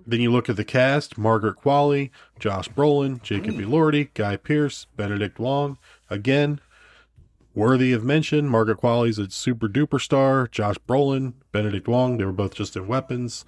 Then you look at the cast: Margaret Qualley, Josh Brolin, Jacob Elordi, Guy Pearce, Benedict Wong. Again, worthy of mention. Margaret Qualley's a super duper star. Josh Brolin, Benedict Wong, they were both just in Weapons.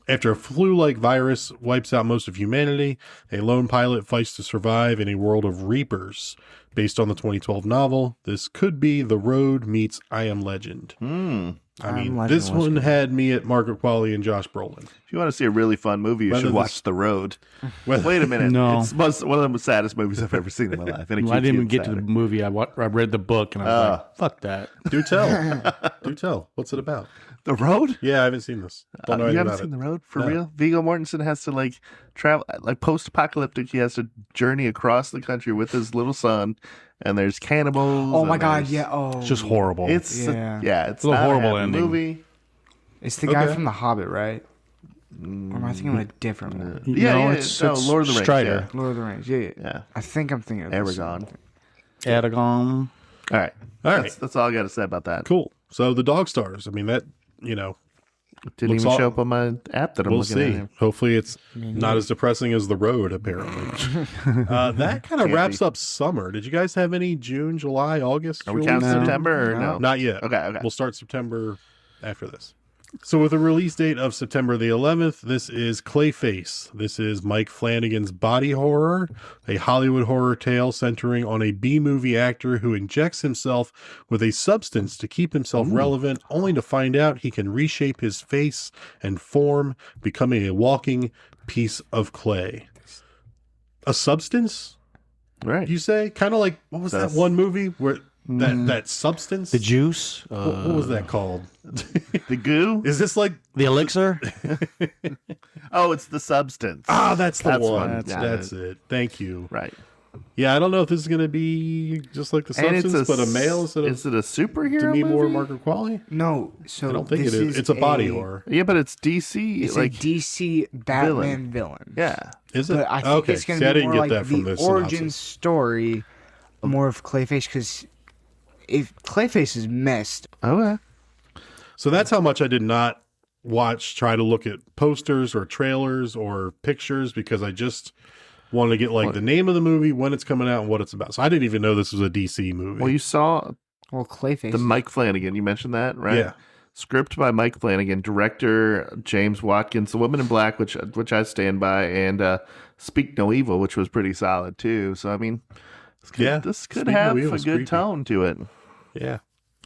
After a flu-like virus wipes out most of humanity, a lone pilot fights to survive in a world of reapers. Based on the 2012 novel, this could be The Road meets I Am Legend. I mean, Legend this was one good. had me at Margaret Qualley and Josh Brolin. If you want to see a really fun movie, you Whether should this- watch The Road. Whether- Wait a minute. No. It's one of the saddest movies I've ever seen in my life. And it I keeps didn't even getting get to the sadder. movie. I read the book and I was like, fuck that. Do tell. Do tell. What's it about? The Road? Yeah, I haven't seen this. Don't know You anything haven't about seen it. The Road? For No. real? Viggo Mortensen has to travel, post-apocalyptic. He has to journey across the country with his little son, and there's cannibals. Oh my and God! there's- Yeah. Oh, It's just horrible. It's Yeah. it's a not horrible happy ending. movie. It's the guy Okay. from The Hobbit, right? Or am I thinking of a different one? It's Lord of the Rings. Strider. Lord of the Rings. Yeah. Yeah. I think I'm thinking of this Aragon. one. Aragon. All right. All right. That's all I got to say about that. Cool. So the Dog Stars. I mean, that, Didn't Looks even all- show up on my app that I'm we'll looking see. at. here. Hopefully it's not as depressing as The Road, apparently. That kind of Can't wraps be. up summer. Did you guys have any June, July, August? Are we releases? counting September or no? Not yet. Okay. We'll start September after this. So with a release date of September the 11th, this is Clayface. This is Mike Flanagan's body horror, a Hollywood horror tale centering on a B-movie actor who injects himself with a substance to keep himself relevant, only to find out he can reshape his face and form, becoming a walking piece of clay. A substance, Right. you say? Kind of like, what was that one movie where that substance? The juice. What was that called? The goo? Is this like The elixir. Oh, it's the substance. that's the That's one. one. That's it. Thank you. Right. Yeah, I don't know if this is going to be just like the And substance, but a male instead of Is it a superhero Demi Moore, movie? Margaret Qualley. No, so I don't think it this is. It's a body horror. Yeah, but it's DC. It's like a DC Batman villain. yeah. Is it? But I think okay. it's going See, I to be didn't more get like that from the the origin synopsis. story, more of Clayface, because if Clayface is messed, Okay. So that's how much I did not try to look at posters or trailers or pictures because I just wanted to get like the name of the movie, when it's coming out, and what it's about. So I didn't even know this was a DC movie. Well, you saw well, Clayface. the Mike Flanagan. You mentioned that, right? Yeah. Script by Mike Flanagan, director James Watkins, The Woman in Black, which I stand by, and Speak No Evil, which was pretty solid too. So I mean, This could Spinning the have wheel a is good creepy. tone to it. Yeah.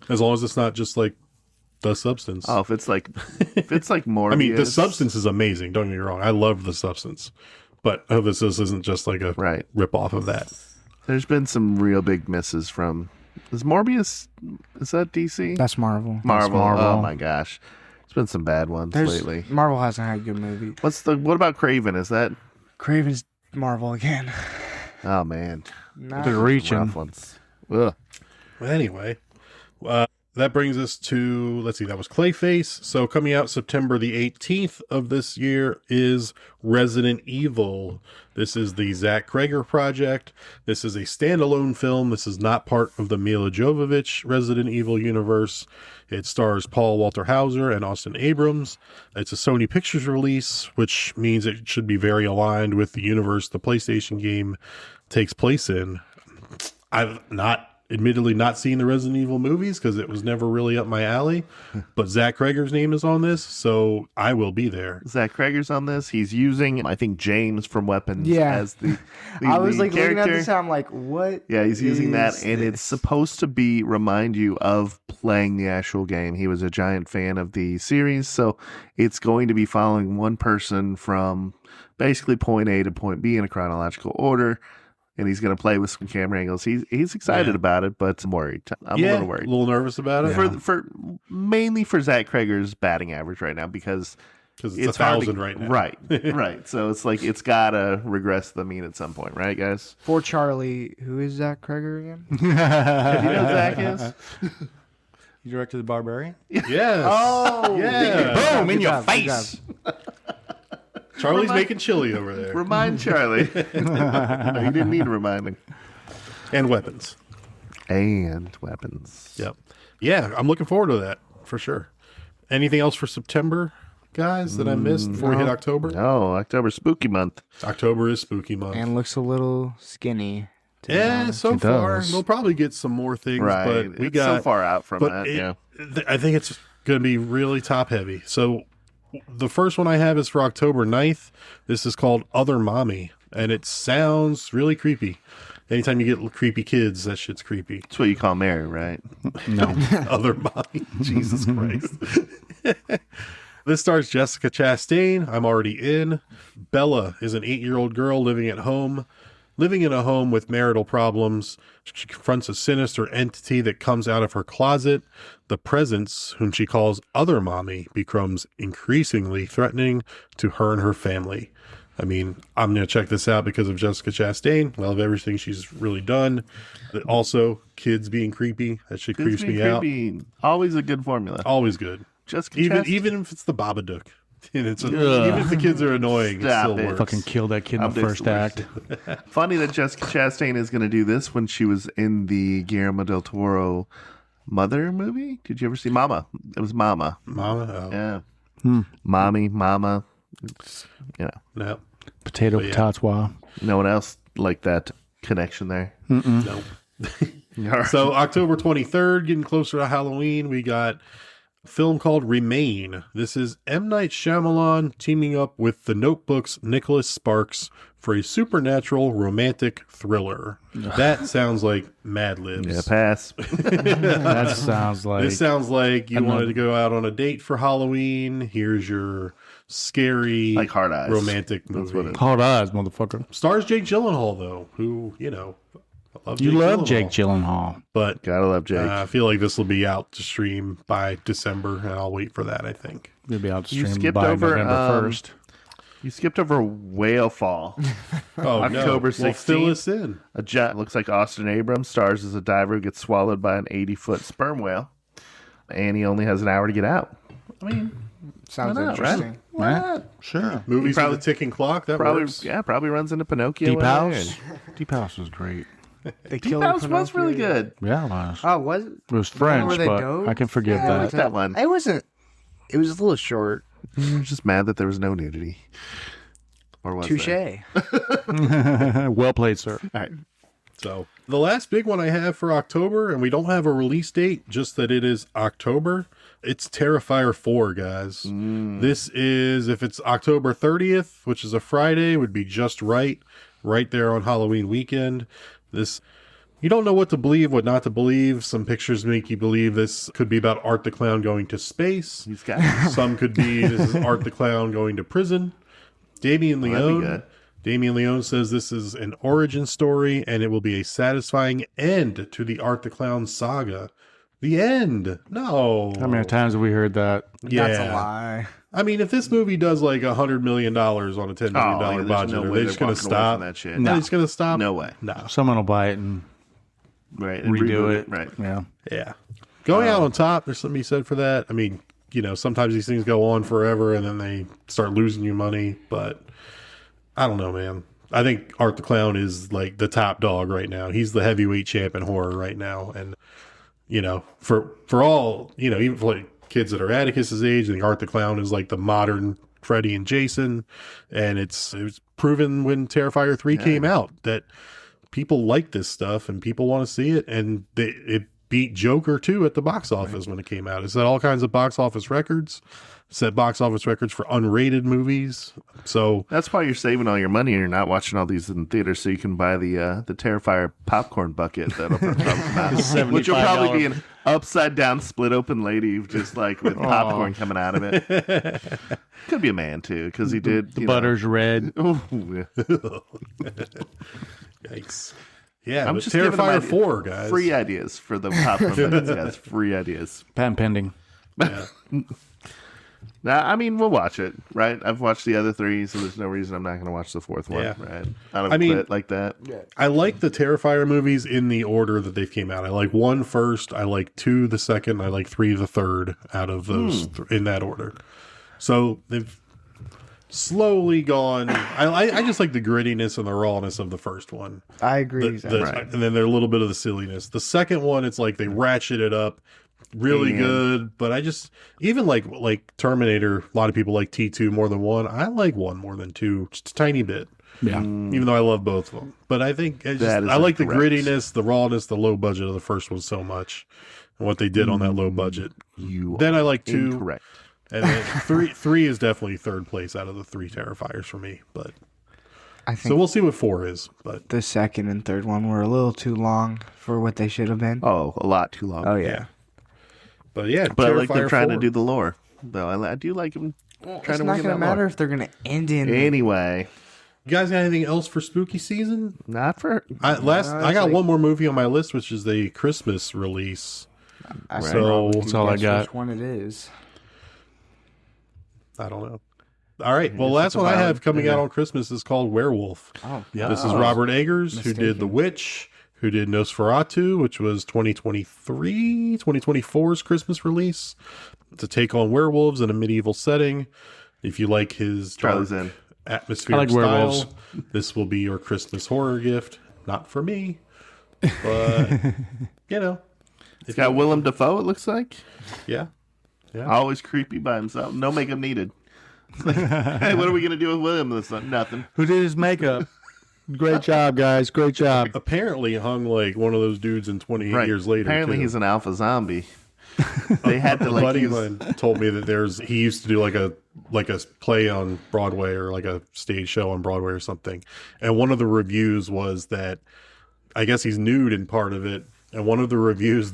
As long as it's not just like The Substance. Oh, if it's like Morbius. I mean, The Substance is amazing. Don't get me wrong. I love The Substance. But this isn't just like a rip off of that. There's been some real big misses from. Is Morbius? Is that DC? That's Marvel. Marvel. Oh my gosh, there's been some bad ones lately. Marvel hasn't had good movies. What about Craven? Is that Craven's Marvel again. Oh man, They're reaching. rough ones. Ugh. Well, anyway, that brings us to, let's see, that was Clayface. So coming out September the 18th of this year is Resident Evil. This is the Zach Kreger project. This is a standalone film. This is not part of the Mila Jovovich Resident Evil universe. It stars Paul Walter Hauser and Austin Abrams. It's a Sony Pictures release, which means it should be very aligned with the universe the PlayStation game takes place in. I've admittedly not seen the Resident Evil movies because it was never really up my alley, but Zach Kreger's name is on this, so I will be there. Zach Kreger's on this. He's using, I think, James from Weapons as the I was lead like looking at character. this, I'm like, what? Yeah, he's using that, and this? it's supposed to remind you of playing the actual game. He was a giant fan of the series, so it's going to be following one person from basically point A to point B in a chronological order. And he's going to play with some camera angles. He's excited about it, but I'm worried. I'm a little worried. A little nervous about it. For mainly for Zach Kreger's batting average right now because it's 1,000 right now. Right. So it's like it's got to regress the mean at some point, right, guys? For Charlie, who is Zach Kreger again? Do you know who Zach is? You directed The Barbarian? Yes. Oh, yeah. Boom, in Good your job, good face. Charlie's making chili over there. Remind Charlie. No, you didn't need reminding. And weapons. And weapons. Yep. Yeah, I'm looking forward to that for sure. Anything else for September, guys, that I missed before we hit October? No, October spooky month. October is spooky month. And looks a little skinny. Yeah, so It far. does. We'll probably get some more things, Right. but we It's got so far out from but that. it- Yeah. I think it's going to be really top heavy. So the first one I have is for October 9th. This is called Other Mommy, and it sounds really creepy. Anytime you get creepy kids, that shit's creepy. That's what you call Mary, right? No. Other Mommy. Jesus Christ. This stars Jessica Chastain. I'm already in. Bella is an 8-year-old girl living in a home with marital problems. She confronts a sinister entity that comes out of her closet. The presence, whom she calls Other Mommy, becomes increasingly threatening to her and her family. I mean, I'm going to check this out because of Jessica Chastain. I love everything she's really done. But also, kids being creepy. That shit creeps me out. Always a good formula. Always good. Jessica Even if it's the Babadook. And even if the kids are annoying, Stop it still it. works. Fucking kill that kid in I'm the first act. Funny that Jessica Chastain is going to do this when she was in the Guillermo del Toro Mother movie. Did you ever see Mama? It was Mama. Mama? Oh, Yeah. Mommy, Mama. It's, no. Potato yeah. patois. no one else like that connection there. No. All right. So October 23rd, getting closer to Halloween, we got a film called Remain. This is M. Night Shyamalan teaming up with The Notebook's Nicholas Sparks for a supernatural romantic thriller. That sounds like Mad Libs. Yeah, pass. That sounds like This sounds like you Another- wanted to go out on a date for Halloween. Here's your scary, Like Hard Eyes. romantic That's movie. what it is. hard eyes, motherfucker. Stars Jake Gyllenhaal, though, who, I love You love Gyllenhaal. Jake Gyllenhaal. But Gotta love Jake. I feel like this will be out to stream by December, and I'll wait for that, I think. You'll be out to You stream skipped by over, November 1st. You skipped over Whale Fall. Oh, October no. Well, fill 16th. us in. A jet looks like Austin Abrams stars as a diver who gets swallowed by an 80-foot sperm whale, and he only has an hour to get out. I mean, Sounds why not, interesting. right? Why not? Sure. Movies probably- with a ticking clock, that Probably, works. yeah, probably runs into Pinocchio. Deep in House. there. Deep House was great. They Deep killed House was Pinocchio. really good. Yeah, it was. Oh, was it? It was French, where they but dove? I can forgive Yeah, I like that. that one. It wasn't. It was a little short. I'm just mad that there was no nudity. Or was Touche. there? Well played, sir. All right. So the last big one I have for October, and we don't have a release date, just that it is October. It's Terrifier 4, guys. This is, if it's October 30th, which is a Friday, would be just right there on Halloween weekend. This You don't know what to believe, what not to believe. Some pictures make you believe this could be about Art the Clown going to space. He's got Some could be this is Art the Clown going to prison. Damien Leone says this is an origin story and it will be a satisfying end to the Art the Clown saga. The end. No. How many times have we heard that? Yeah. That's a lie. I mean, if this movie does like $100 million on a $10 million budget, no are way they just they're going to walking away from stop? that shit. Are they just going to stop? No way. No. Someone will buy it and Right. And redo reboot it. Right. Yeah. Yeah. Going out on top, there's something to be said for that. I mean, you know, sometimes these things go on forever and then they start losing you money, but I don't know, man. I think Art the Clown is like the top dog right now. He's the heavyweight champ in horror right now. And, you know, for all, you know, even for like kids that are Atticus's age, I think Art the Clown is like the modern Freddy and Jason. And it was proven when Terrifier 3 came out that people like this stuff and people want to see it. And it beat Joker 2 at the box office when it came out. It set all kinds of box office records. Set box office records for unrated movies. So that's why you're saving all your money and you're not watching all these in theaters, so you can buy the Terrifier popcorn bucket that'll come out, which will probably be an upside down split open lady just like with popcorn coming out of it. Could be a man too, because he did. The butter's red. Yikes. Yeah, I'm but just giving Terrifier them 4, guys. Free ideas for the popcorn buckets, guys. Free ideas. Patent pending. Yeah. Now, I mean, we'll watch it, right? I've watched the other three, so there's no reason I'm not going to watch the fourth one, Yeah. right? I don't quit like that. I like the Terrifier movies in the order that they came out. I like 1 first, I like 2 the second, I like 3 the third out of those in that order. So they've slowly gone. I just like the grittiness and the rawness of the first one. I agree. And then there's a little bit of the silliness. The second one, it's like they ratchet it up. Really good, but I just even like Terminator. A lot of people like T2 more than 1. I like 1 more than 2, just a tiny bit. Yeah, even though I love both of them, but I think I like the grittiness, the rawness, the low budget of the first one so much, and what they did on that low budget. Then I like 2, incorrect. And then 3 is definitely third place out of the 3 Terrifiers for me. But I think so we'll see what 4 is. But the second and third one were a little too long for what they should have been. Oh, a lot too long. Oh yeah. But yeah, But I like they're Terrifier trying 4. to do the lore, though. I do like them It's trying to not work going to in that matter lore. if they're going to end in. Anyway, You guys got anything else for spooky season? not for I got one more movie on my list, which is a Christmas release. I So that's all I got. Which one it is? I don't know. All right. Well, last one I have coming out on Christmas is called Werewolf. Oh, This is Robert Eggers, who did The Witch, who did Nosferatu, which was 2024's Christmas release. It's a take on werewolves in a medieval setting. If you like his dark atmospheric I like style, werewolves. this will be your Christmas horror gift. Not for me, but you know, It's got Willem Dafoe, it looks like. yeah. Always creepy by himself. No makeup needed. Hey, what are we going to do with William this time? Nothing. Who did his makeup? Great job, guys. Great job. Apparently hung like one of those dudes in 28 years later. Apparently too. he's an alpha zombie. They had to A like buddy use... of mine told me that he used to do like a play on Broadway or like a stage show on Broadway or something. And one of the reviews was that I guess he's nude in part of it. And one of the reviews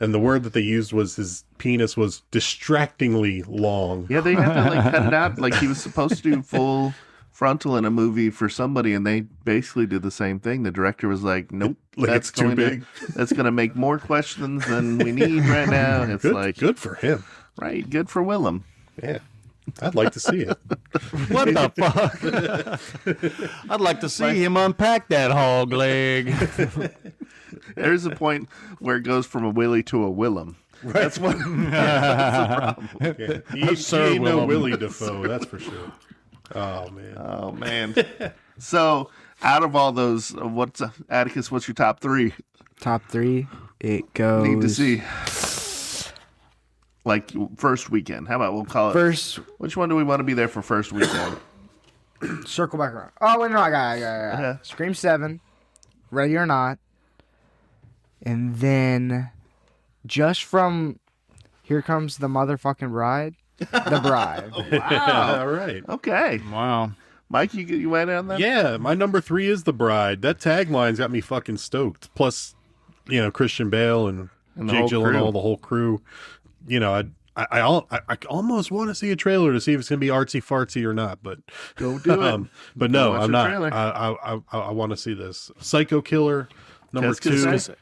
and the word that they used was his penis was distractingly long. Yeah, they had to like cut it out. Like he was supposed to do full frontal in a movie for somebody, and they basically did the same thing. The director was like, "Nope, Like it's too big. That's going to make more questions than we need right now." And it's Good for him. Right, good for Willem. Yeah. I'd like to see it. What the fuck? I'd like to see him unpack that hog leg. There's a point where it goes from a Willie to a Willem. Right. That's what. That's the problem. Yeah. He ain't no Willem. Willie Dafoe, that's for sure. Oh man. Oh man. So, out of all those, Atticus? What's your top 3? Top 3. It goes. Need to see. Like first weekend. How about we'll call it First. Which one do we want to be there for first weekend? Circle back around. Oh wait, no, I got. Scream 7, Ready or Not, and then just from Here Comes the Motherfucking Bride, The Bride. Wow. All right. Okay. Wow. Mike, you went on that? Yeah, my number 3 is The Bride. That tagline's got me fucking stoked. Plus, Christian Bale and Jake Gyllenhaal, the whole crew. I almost want to see a trailer to see if it's going to be artsy fartsy or not, but don't do it. But no, I'm not. I want to see this. Psycho Killer, number 2.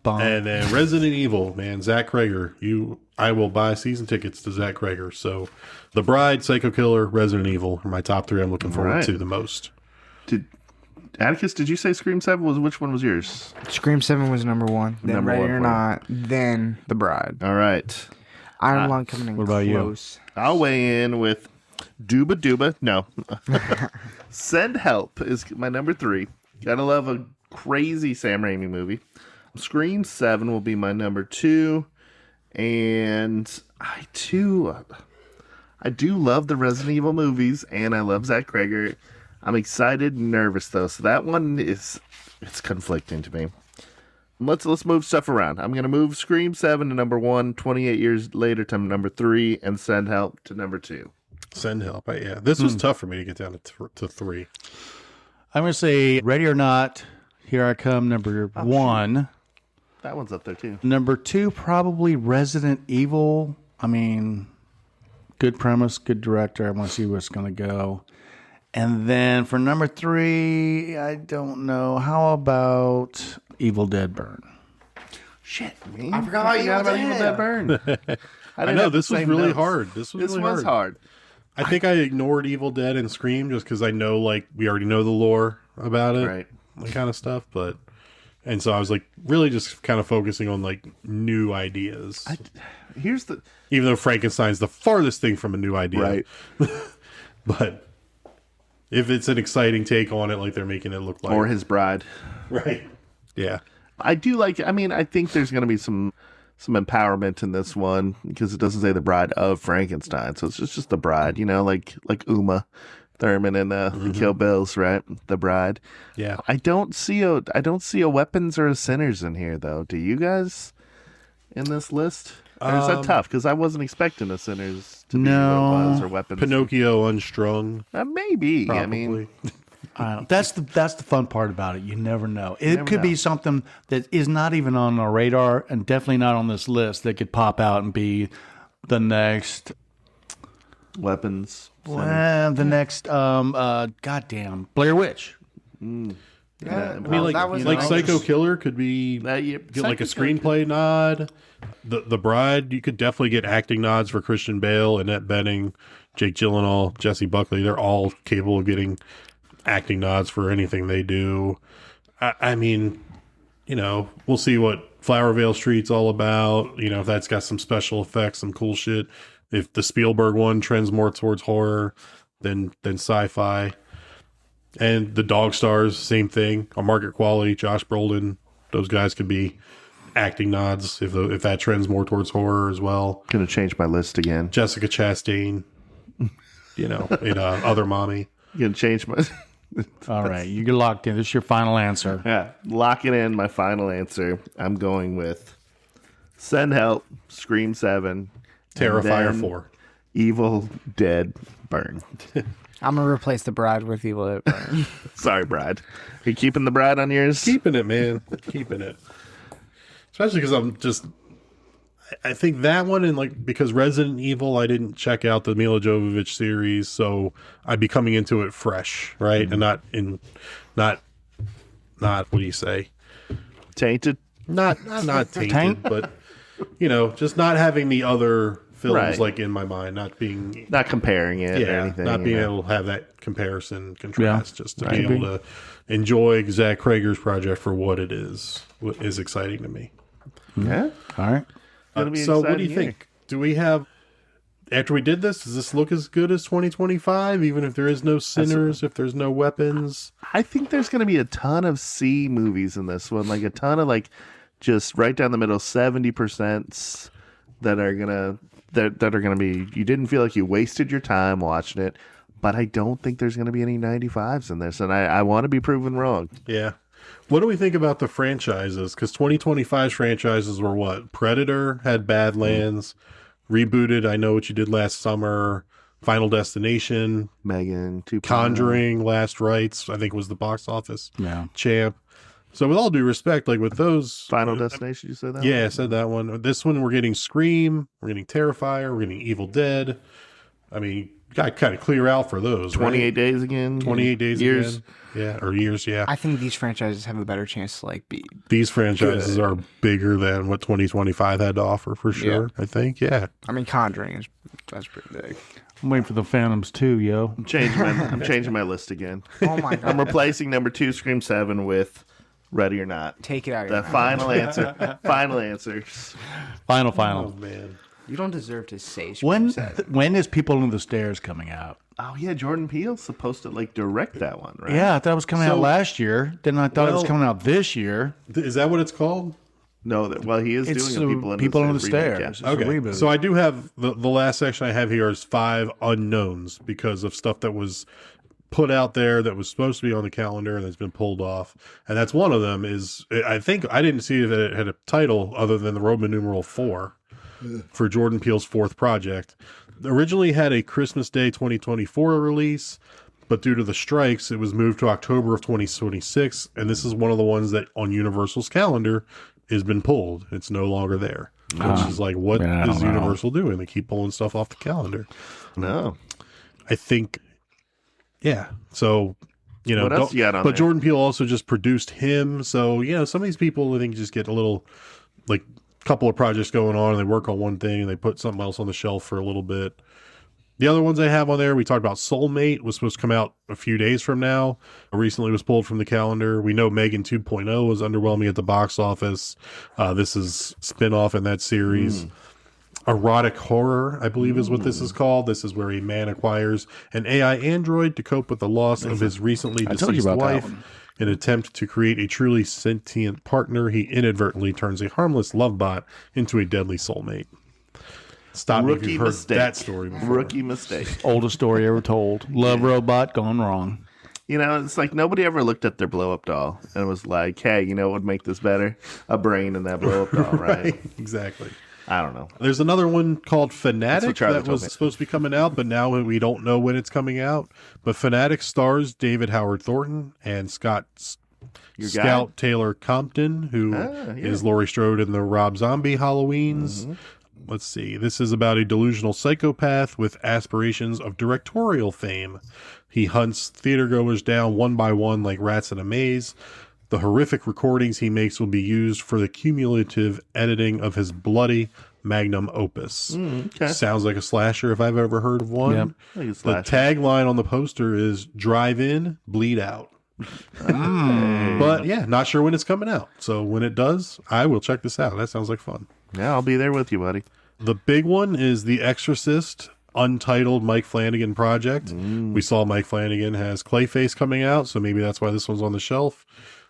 And then Resident Evil, man, Zach Krager. I will buy season tickets to Zach Krager. So, The Bride, Psycho Killer, Resident Evil are my top 3 I'm looking forward to the most. Atticus, did you say Scream 7? Which one was yours? Scream 7 was number 1. Then Ready or Not. Then The Bride. All right. Iron Lung coming in close. I'll weigh in with Dooba Dooba. No. Send Help is my number 3. Gotta love a crazy Sam Raimi movie. Scream 7 will be my number 2. And I do love the Resident Evil movies, and I love Zach Krager. I'm excited and nervous, though. So that one it's conflicting to me. Let's move stuff around. I'm going to move Scream 7 to number 1, 28 years later to number 3, and Send Help to number 2. Send Help, yeah. This was tough for me to get down to 3. I'm going to say Ready or Not, Here I Come, number 1. That one's up there, too. Number 2, probably Resident Evil. I mean, good premise, good director. I want to see where it's going to go. And then for number 3, I don't know. How about Evil Dead Burn? Shit, man. I forgot about Evil Dead Burn. I know, this was really hard. This was hard. I think I ignored Evil Dead and Scream just because I know, we already know the lore about it. Right. That kind of stuff. And so I was, really just kind of focusing on, new ideas. Even though Frankenstein's the farthest thing from a new idea. Right. But if it's an exciting take on it, like they're making it look like. Or His Bride. Right. Yeah. I do I think there's going to be some empowerment in this one because it doesn't say the bride of Frankenstein. So it's just the bride, like Uma Thurman in the Kill Bills, right? The bride. Yeah. I don't see a weapons or a sinners in here, though. Do you guys in this list? Or is that tough? Because I wasn't expecting a sinners to be what it was, or weapons. Pinocchio Unstrung. Maybe. Probably. I mean, that's the fun part about it. You never know. It could be something that is not even on our radar and definitely not on this list that could pop out and be the next weapons. Well, the next goddamn Blair Witch. Yeah, I mean, Psycho Killer could be get a screenplay nod. The Bride, you could definitely get acting nods for Christian Bale, Annette Bening, Jake Gyllenhaal, Jesse Buckley. They're all capable of getting acting nods for anything they do. I mean, we'll see what Flowervale Street's all about. If that's got some special effects, some cool shit. If the Spielberg one trends more towards horror than sci-fi. And the Dog Stars, same thing. On market quality, Josh Brolin, those guys could be acting nods if that trends more towards horror as well. Gonna change my list again. Jessica Chastain, in Other Mommy. Gonna change my. All right, you get locked in. This is your final answer. Yeah, lock it in. My final answer. I'm going with Send Help, Scream 7, Terrifier 4, Evil Dead Burn. I'm going to replace The Bride with Evil Dead Burn. Sorry, Bride. Are you keeping The Bride on yours? Keeping it, man. Keeping it. Especially because I think that one and because Resident Evil, I didn't check out the Mila Jovovich series, so I'd be coming into it fresh, right? And not what do you say? Tainted? Not tainted, but just not having the other films in my mind, not comparing it or anything. Not being able to have that comparison, contrast, just to be able to enjoy Zach Krager's project for what it is exciting to me. Yeah. All right. So what do you think? Do we have, after we did this, does this look as good as 2025, even if there is no sinners, if there's no weapons? I think there's going to be a ton of C movies in this one, a ton of just right down the middle, 70% that are gonna be. You didn't feel like you wasted your time watching it, but I don't think there's gonna be any 95s in this, and I want to be proven wrong. Yeah. What do we think about the franchises? Because 2025's franchises were what? Predator had Badlands, rebooted I Know What You Did Last Summer, Final Destination, Megan 2.0. Conjuring, Last Rites, I think was the box office Yeah. champ. So with all due respect, like with those Final Destination, you said that? yeah, I said that one. This one, we're getting Scream, we're getting Terrifier, we're getting Evil Dead. I mean, got kind of clear out for those. 28 right? days again. 28 days years. again. Yeah, or years. Yeah. I think these franchises have a better chance to like be. These franchises are bigger than what 2025 had to offer for sure. I think. Yeah. I mean, Conjuring that's pretty big. I'm waiting for the Phantoms too, yo. I'm changing my list again. Oh my god! I'm replacing number 2, Scream 7, with Ready or Not. Take it out of The your mouth. final answer. Final answers. Final. Oh man. You don't deserve to say. When is People Under the Stairs coming out? Oh yeah, Jordan Peele's supposed to like direct that one, right? Yeah, I thought it was coming out So- last year. Then I thought it was Well- coming out this year. Is that what it's called? No, he is It's doing a People Under the remake, Stairs. yeah. It's a reboot. So I do have the last section I have here is 5 unknowns because of stuff that was put out there that was supposed to be on the calendar and that's been pulled off. And that's one of them is, I think I didn't see that it had a title other than the Roman numeral 4 for Jordan Peele's 4th project. Originally had a Christmas Day 2024 release, but due to the strikes, it was moved to October of 2026. And this is one of the ones that on Universal's calendar has been pulled. It's no longer there. Which is like, what I don't is know. Universal doing? They keep pulling stuff off the calendar. No. I think, yeah. So, you know, What else you got on but there? Jordan Peele also just produced him. So, you know, some of these people, I think, just get a little, like, couple of projects going on and they work on one thing and they put something else on the shelf for a little bit. The other ones I have on there, we talked about Soulmate was supposed to come out a few days from now. Recently was pulled from the calendar. We know Megan 2.0 was underwhelming at the box office. This is spin-off in that series. Erotic horror, I believe is what this is called. This is where a man acquires an AI android to cope with the loss of his recently I told you deceased about that wife. one. In an attempt to create a truly sentient partner, he inadvertently turns a harmless love bot into a deadly soulmate. Stop me if Rookie you've heard mistake. that story before. Rookie mistake. Oldest story ever told. Love robot gone wrong. You know, it's like nobody ever looked at their blow up doll and was like, hey, you know what would make this better? A brain in that blow up doll, right? Exactly. I don't know. There's another one called That's Fanatic what Charlie that was told me. supposed to be coming out, but now we don't know when it's coming out. But Fanatic stars David Howard Thornton and Your guy? Scout Taylor Compton, who is Laurie Strode in the Rob Zombie Halloweens. Let's see. This is about a delusional psychopath with aspirations of directorial fame. He hunts theatergoers down one by one like rats in a maze. The horrific recordings he makes will be used for the cumulative editing of his bloody magnum opus. Okay. Sounds like a slasher if I've ever heard of one. Yep. I think it's The last tagline on the poster is "Drive in, bleed out." But yeah, not sure when it's coming out. So when it does, I will check this out. That sounds like fun. Yeah, I'll be there with you, buddy. The big one is The Exorcist, untitled Mike Flanagan project. We saw Mike Flanagan has Clayface coming out, so maybe that's why this one's on the shelf.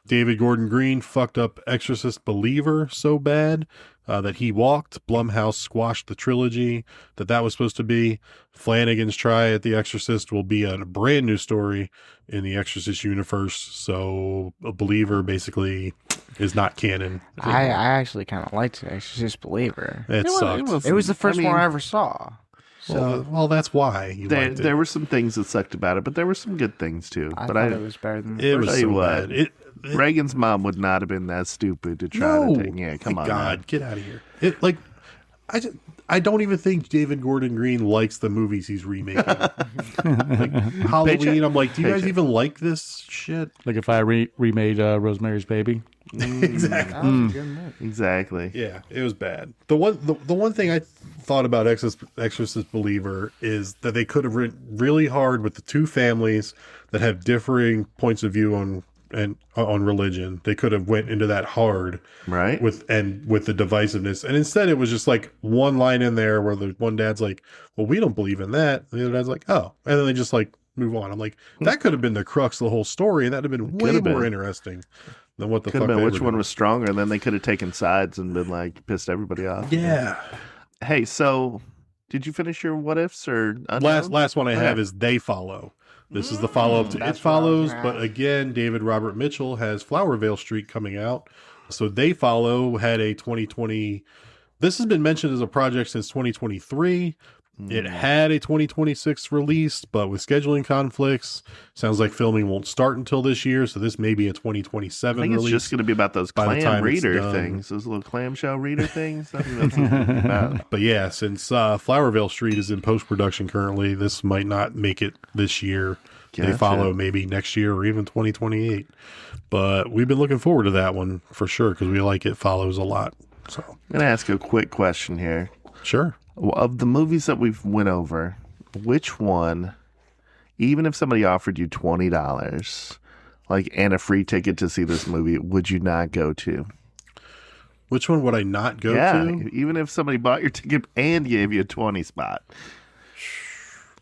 David Gordon Green fucked up Exorcist Believer so bad that he walked. Blumhouse squashed the trilogy that was supposed to be. Flanagan's try at The Exorcist will be a brand new story in the Exorcist universe. So a Believer basically is not canon. I actually kind of liked Exorcist Believer. It sucked. It was the first one I ever saw. Well, that's why you liked it. There were some things that sucked about it, but there were some good things too. I but thought it was better than It was tell you so what, bad. Reagan's mom would not have been that stupid to try No, to take. Yeah, come my on, God, man. get out of here! I don't even think David Gordon Green likes the movies he's remaking. Like Halloween, Paycheck. I'm like, do you guys Paycheck. even like this shit? Like if I remade Rosemary's Baby. Exactly. Exactly. Yeah, it was bad. The one thing I thought about Exorcist Believer is that they could have written really hard with the two families that have differing points of view on religion. They could have went into that hard, Right. with the divisiveness, and instead it was just like one line in there where the one dad's like, "Well, we don't believe in that," and the other dad's like, "Oh," and then they just like move on. I'm like, that could have been the crux of the whole story, and that'd have been way Could have more been. interesting than what the Could fuck have been they which were one doing. was stronger, and then they could have taken sides and been like pissed everybody off. Yeah. Hey, so did you finish your what ifs or unknowns? Last one I have Okay. is They Follow. This is the follow up to It That's what I was Follows, gonna but ask. again, David Robert Mitchell has Flowervale Street coming out. So They Follow had a 2020. This has been mentioned as a project since 2023, It had a 2026 release, but with scheduling conflicts, sounds like filming won't start until this year. So this may be a 2027 I think release. it's just going to be about those by the clam time it's reader done. things, those little clamshell reader things. I think that's what it's gonna be about. But yeah, since Flowerville Street is in post-production currently, this might not make it this year. They Gotcha. follow maybe next year or even 2028. But we've been looking forward to that one for sure because we like it follows a lot. So I'm going to ask a quick question here. sure. Of the movies that we've went over, which one, even if somebody offered you $20, like, and a free ticket to see this movie, would you not go to? Which one would I not go Yeah, to? even if somebody bought your ticket and gave you a 20 spot.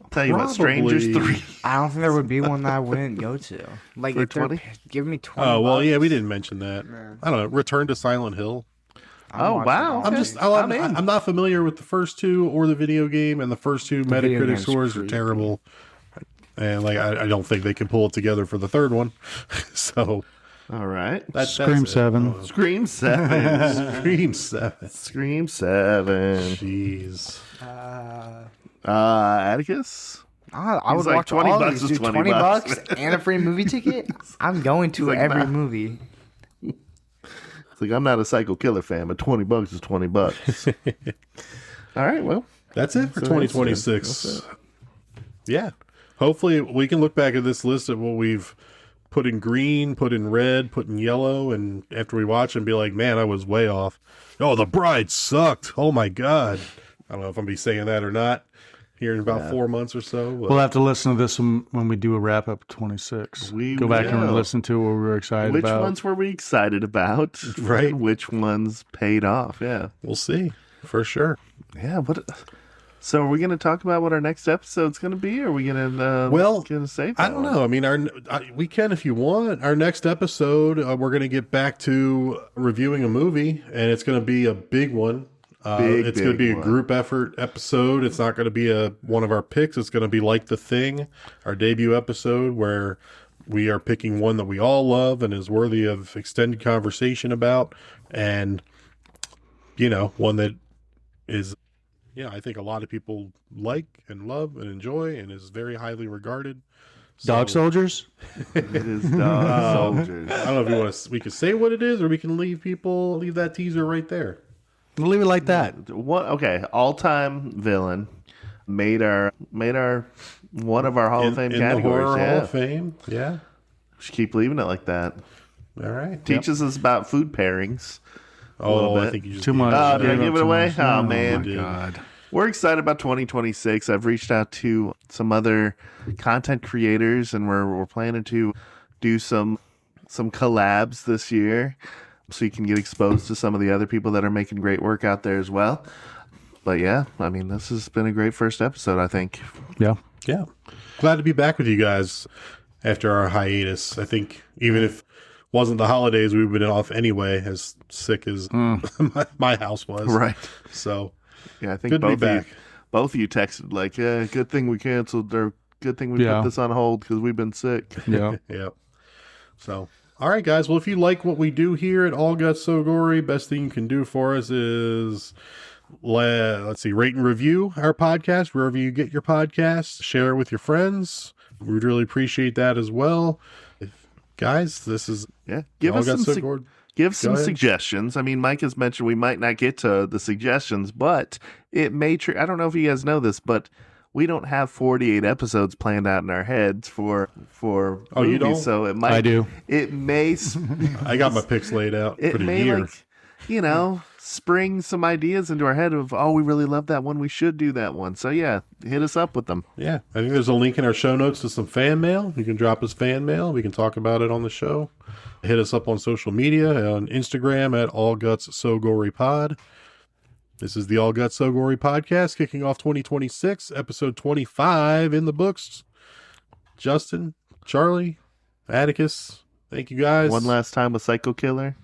I'll tell you what, Strangers Probably- 3. I don't think there would be one that I wouldn't go to. Like, For if they're 20? giving me 20. Oh, well, yeah, we bucks, didn't mention that. I don't know. Return to Silent Hill. I'm Oh, watching wow. that. I'm not familiar with the first two or the video game, and the first two video Metacritic game's scores are creepy. terrible. And like, I don't think they can pull it together for the third one. So All right. Scream 7. Scream 7. Scream 7. Scream 7. Jeez. Atticus? I would like, watch 20 all bucks these, is dude. 20 20 bucks. bucks and a free movie ticket? I'm going to like, every nah. movie. It's like, I'm not a Psycho Killer fan, but $20 is $20. All right, well. That's it for So 2026. that's Yeah. Hopefully we can look back at this list of what we've put in green, put in red, put in yellow, and after we watch and be like, man, I was way off. Oh, The Bride sucked. Oh my God. I don't know if I'm be saying that or not here in about 4 months or so. But We'll have to listen to this when we do a wrap up 26. We Go back and will. listen to what we were excited Which about. ones were we excited about? Right. Which ones paid off? Yeah. we'll see for sure. Yeah. So are we going to talk about what our next episode's going to be? Or are we going to gonna save that I don't one? know. I mean, we can if you want. Our next episode, we're going to get back to reviewing a movie, and it's going to be a big one. It's going to be a one. group effort episode. It's not going to be one of our picks. It's going to be like The Thing, our debut episode, where we are picking one that we all love and is worthy of extended conversation about, and one that is. Yeah, I think a lot of people like and love and enjoy and is very highly regarded. Dog Soldiers? It is Dog Soldiers. I don't know if you want to. We could say what it is, or we can leave that teaser right there. We'll leave it like that. What? Okay, all-time villain made our one of our Hall of Fame in categories. the horror yeah. Hall of Fame. Yeah. Just keep leaving it like that. All right. Teaches us about food pairings. Oh, little I bit. think you just Too much. Oh, did I Gave give up it too away? much. Oh, Oh, man. my God. We're excited about 2026. I've reached out to some other content creators, and we're planning to do some collabs this year, so you can get exposed to some of the other people that are making great work out there as well. But yeah, I mean, this has been a great first episode, I think. Yeah. Yeah. Glad to be back with you guys after our hiatus. I think even if it wasn't the holidays, we've been off anyway, as sick as my house was. Right. So Yeah, I think good to be back. both of you texted like, yeah, good thing we canceled, or good thing we Yeah. put this on hold because we've been sick. Yeah. Yeah. So, all right, guys. Well, if you like what we do here at All Guts So Gory, best thing you can do for us is, let's see, rate and review our podcast wherever you get your podcasts. Share it with your friends. We'd really appreciate that as well. Guys, this is Yeah, give All us Guts some So Gory. Give some ahead. suggestions. I mean, Mike has mentioned we might not get to the suggestions, but it may. I don't know if you guys know this, but we don't have 48 episodes planned out in our heads for Oh, movies, you don't? so it might. I do. It may. I got my picks laid out It for the may year. spring some ideas into our head of, oh, we really love that one. We should do that one. So yeah, hit us up with them. Yeah, I think there's a link in our show notes to some fan mail. You can drop us fan mail. We can talk about it on the show. Hit us up on social media, on Instagram at allgutssogorypod. This is the All Guts So Gory podcast, kicking off 2026, episode 25 in the books. Justin, Charlie, Atticus, thank you guys. One last time with Psycho Killer.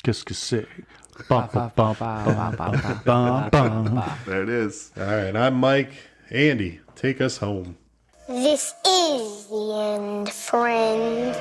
Kiss, kiss, say. Bum, bum, bum, bum, bum, bum, bum. There it is. All right, I'm Mike. Andy, take us home. This is the end, friend.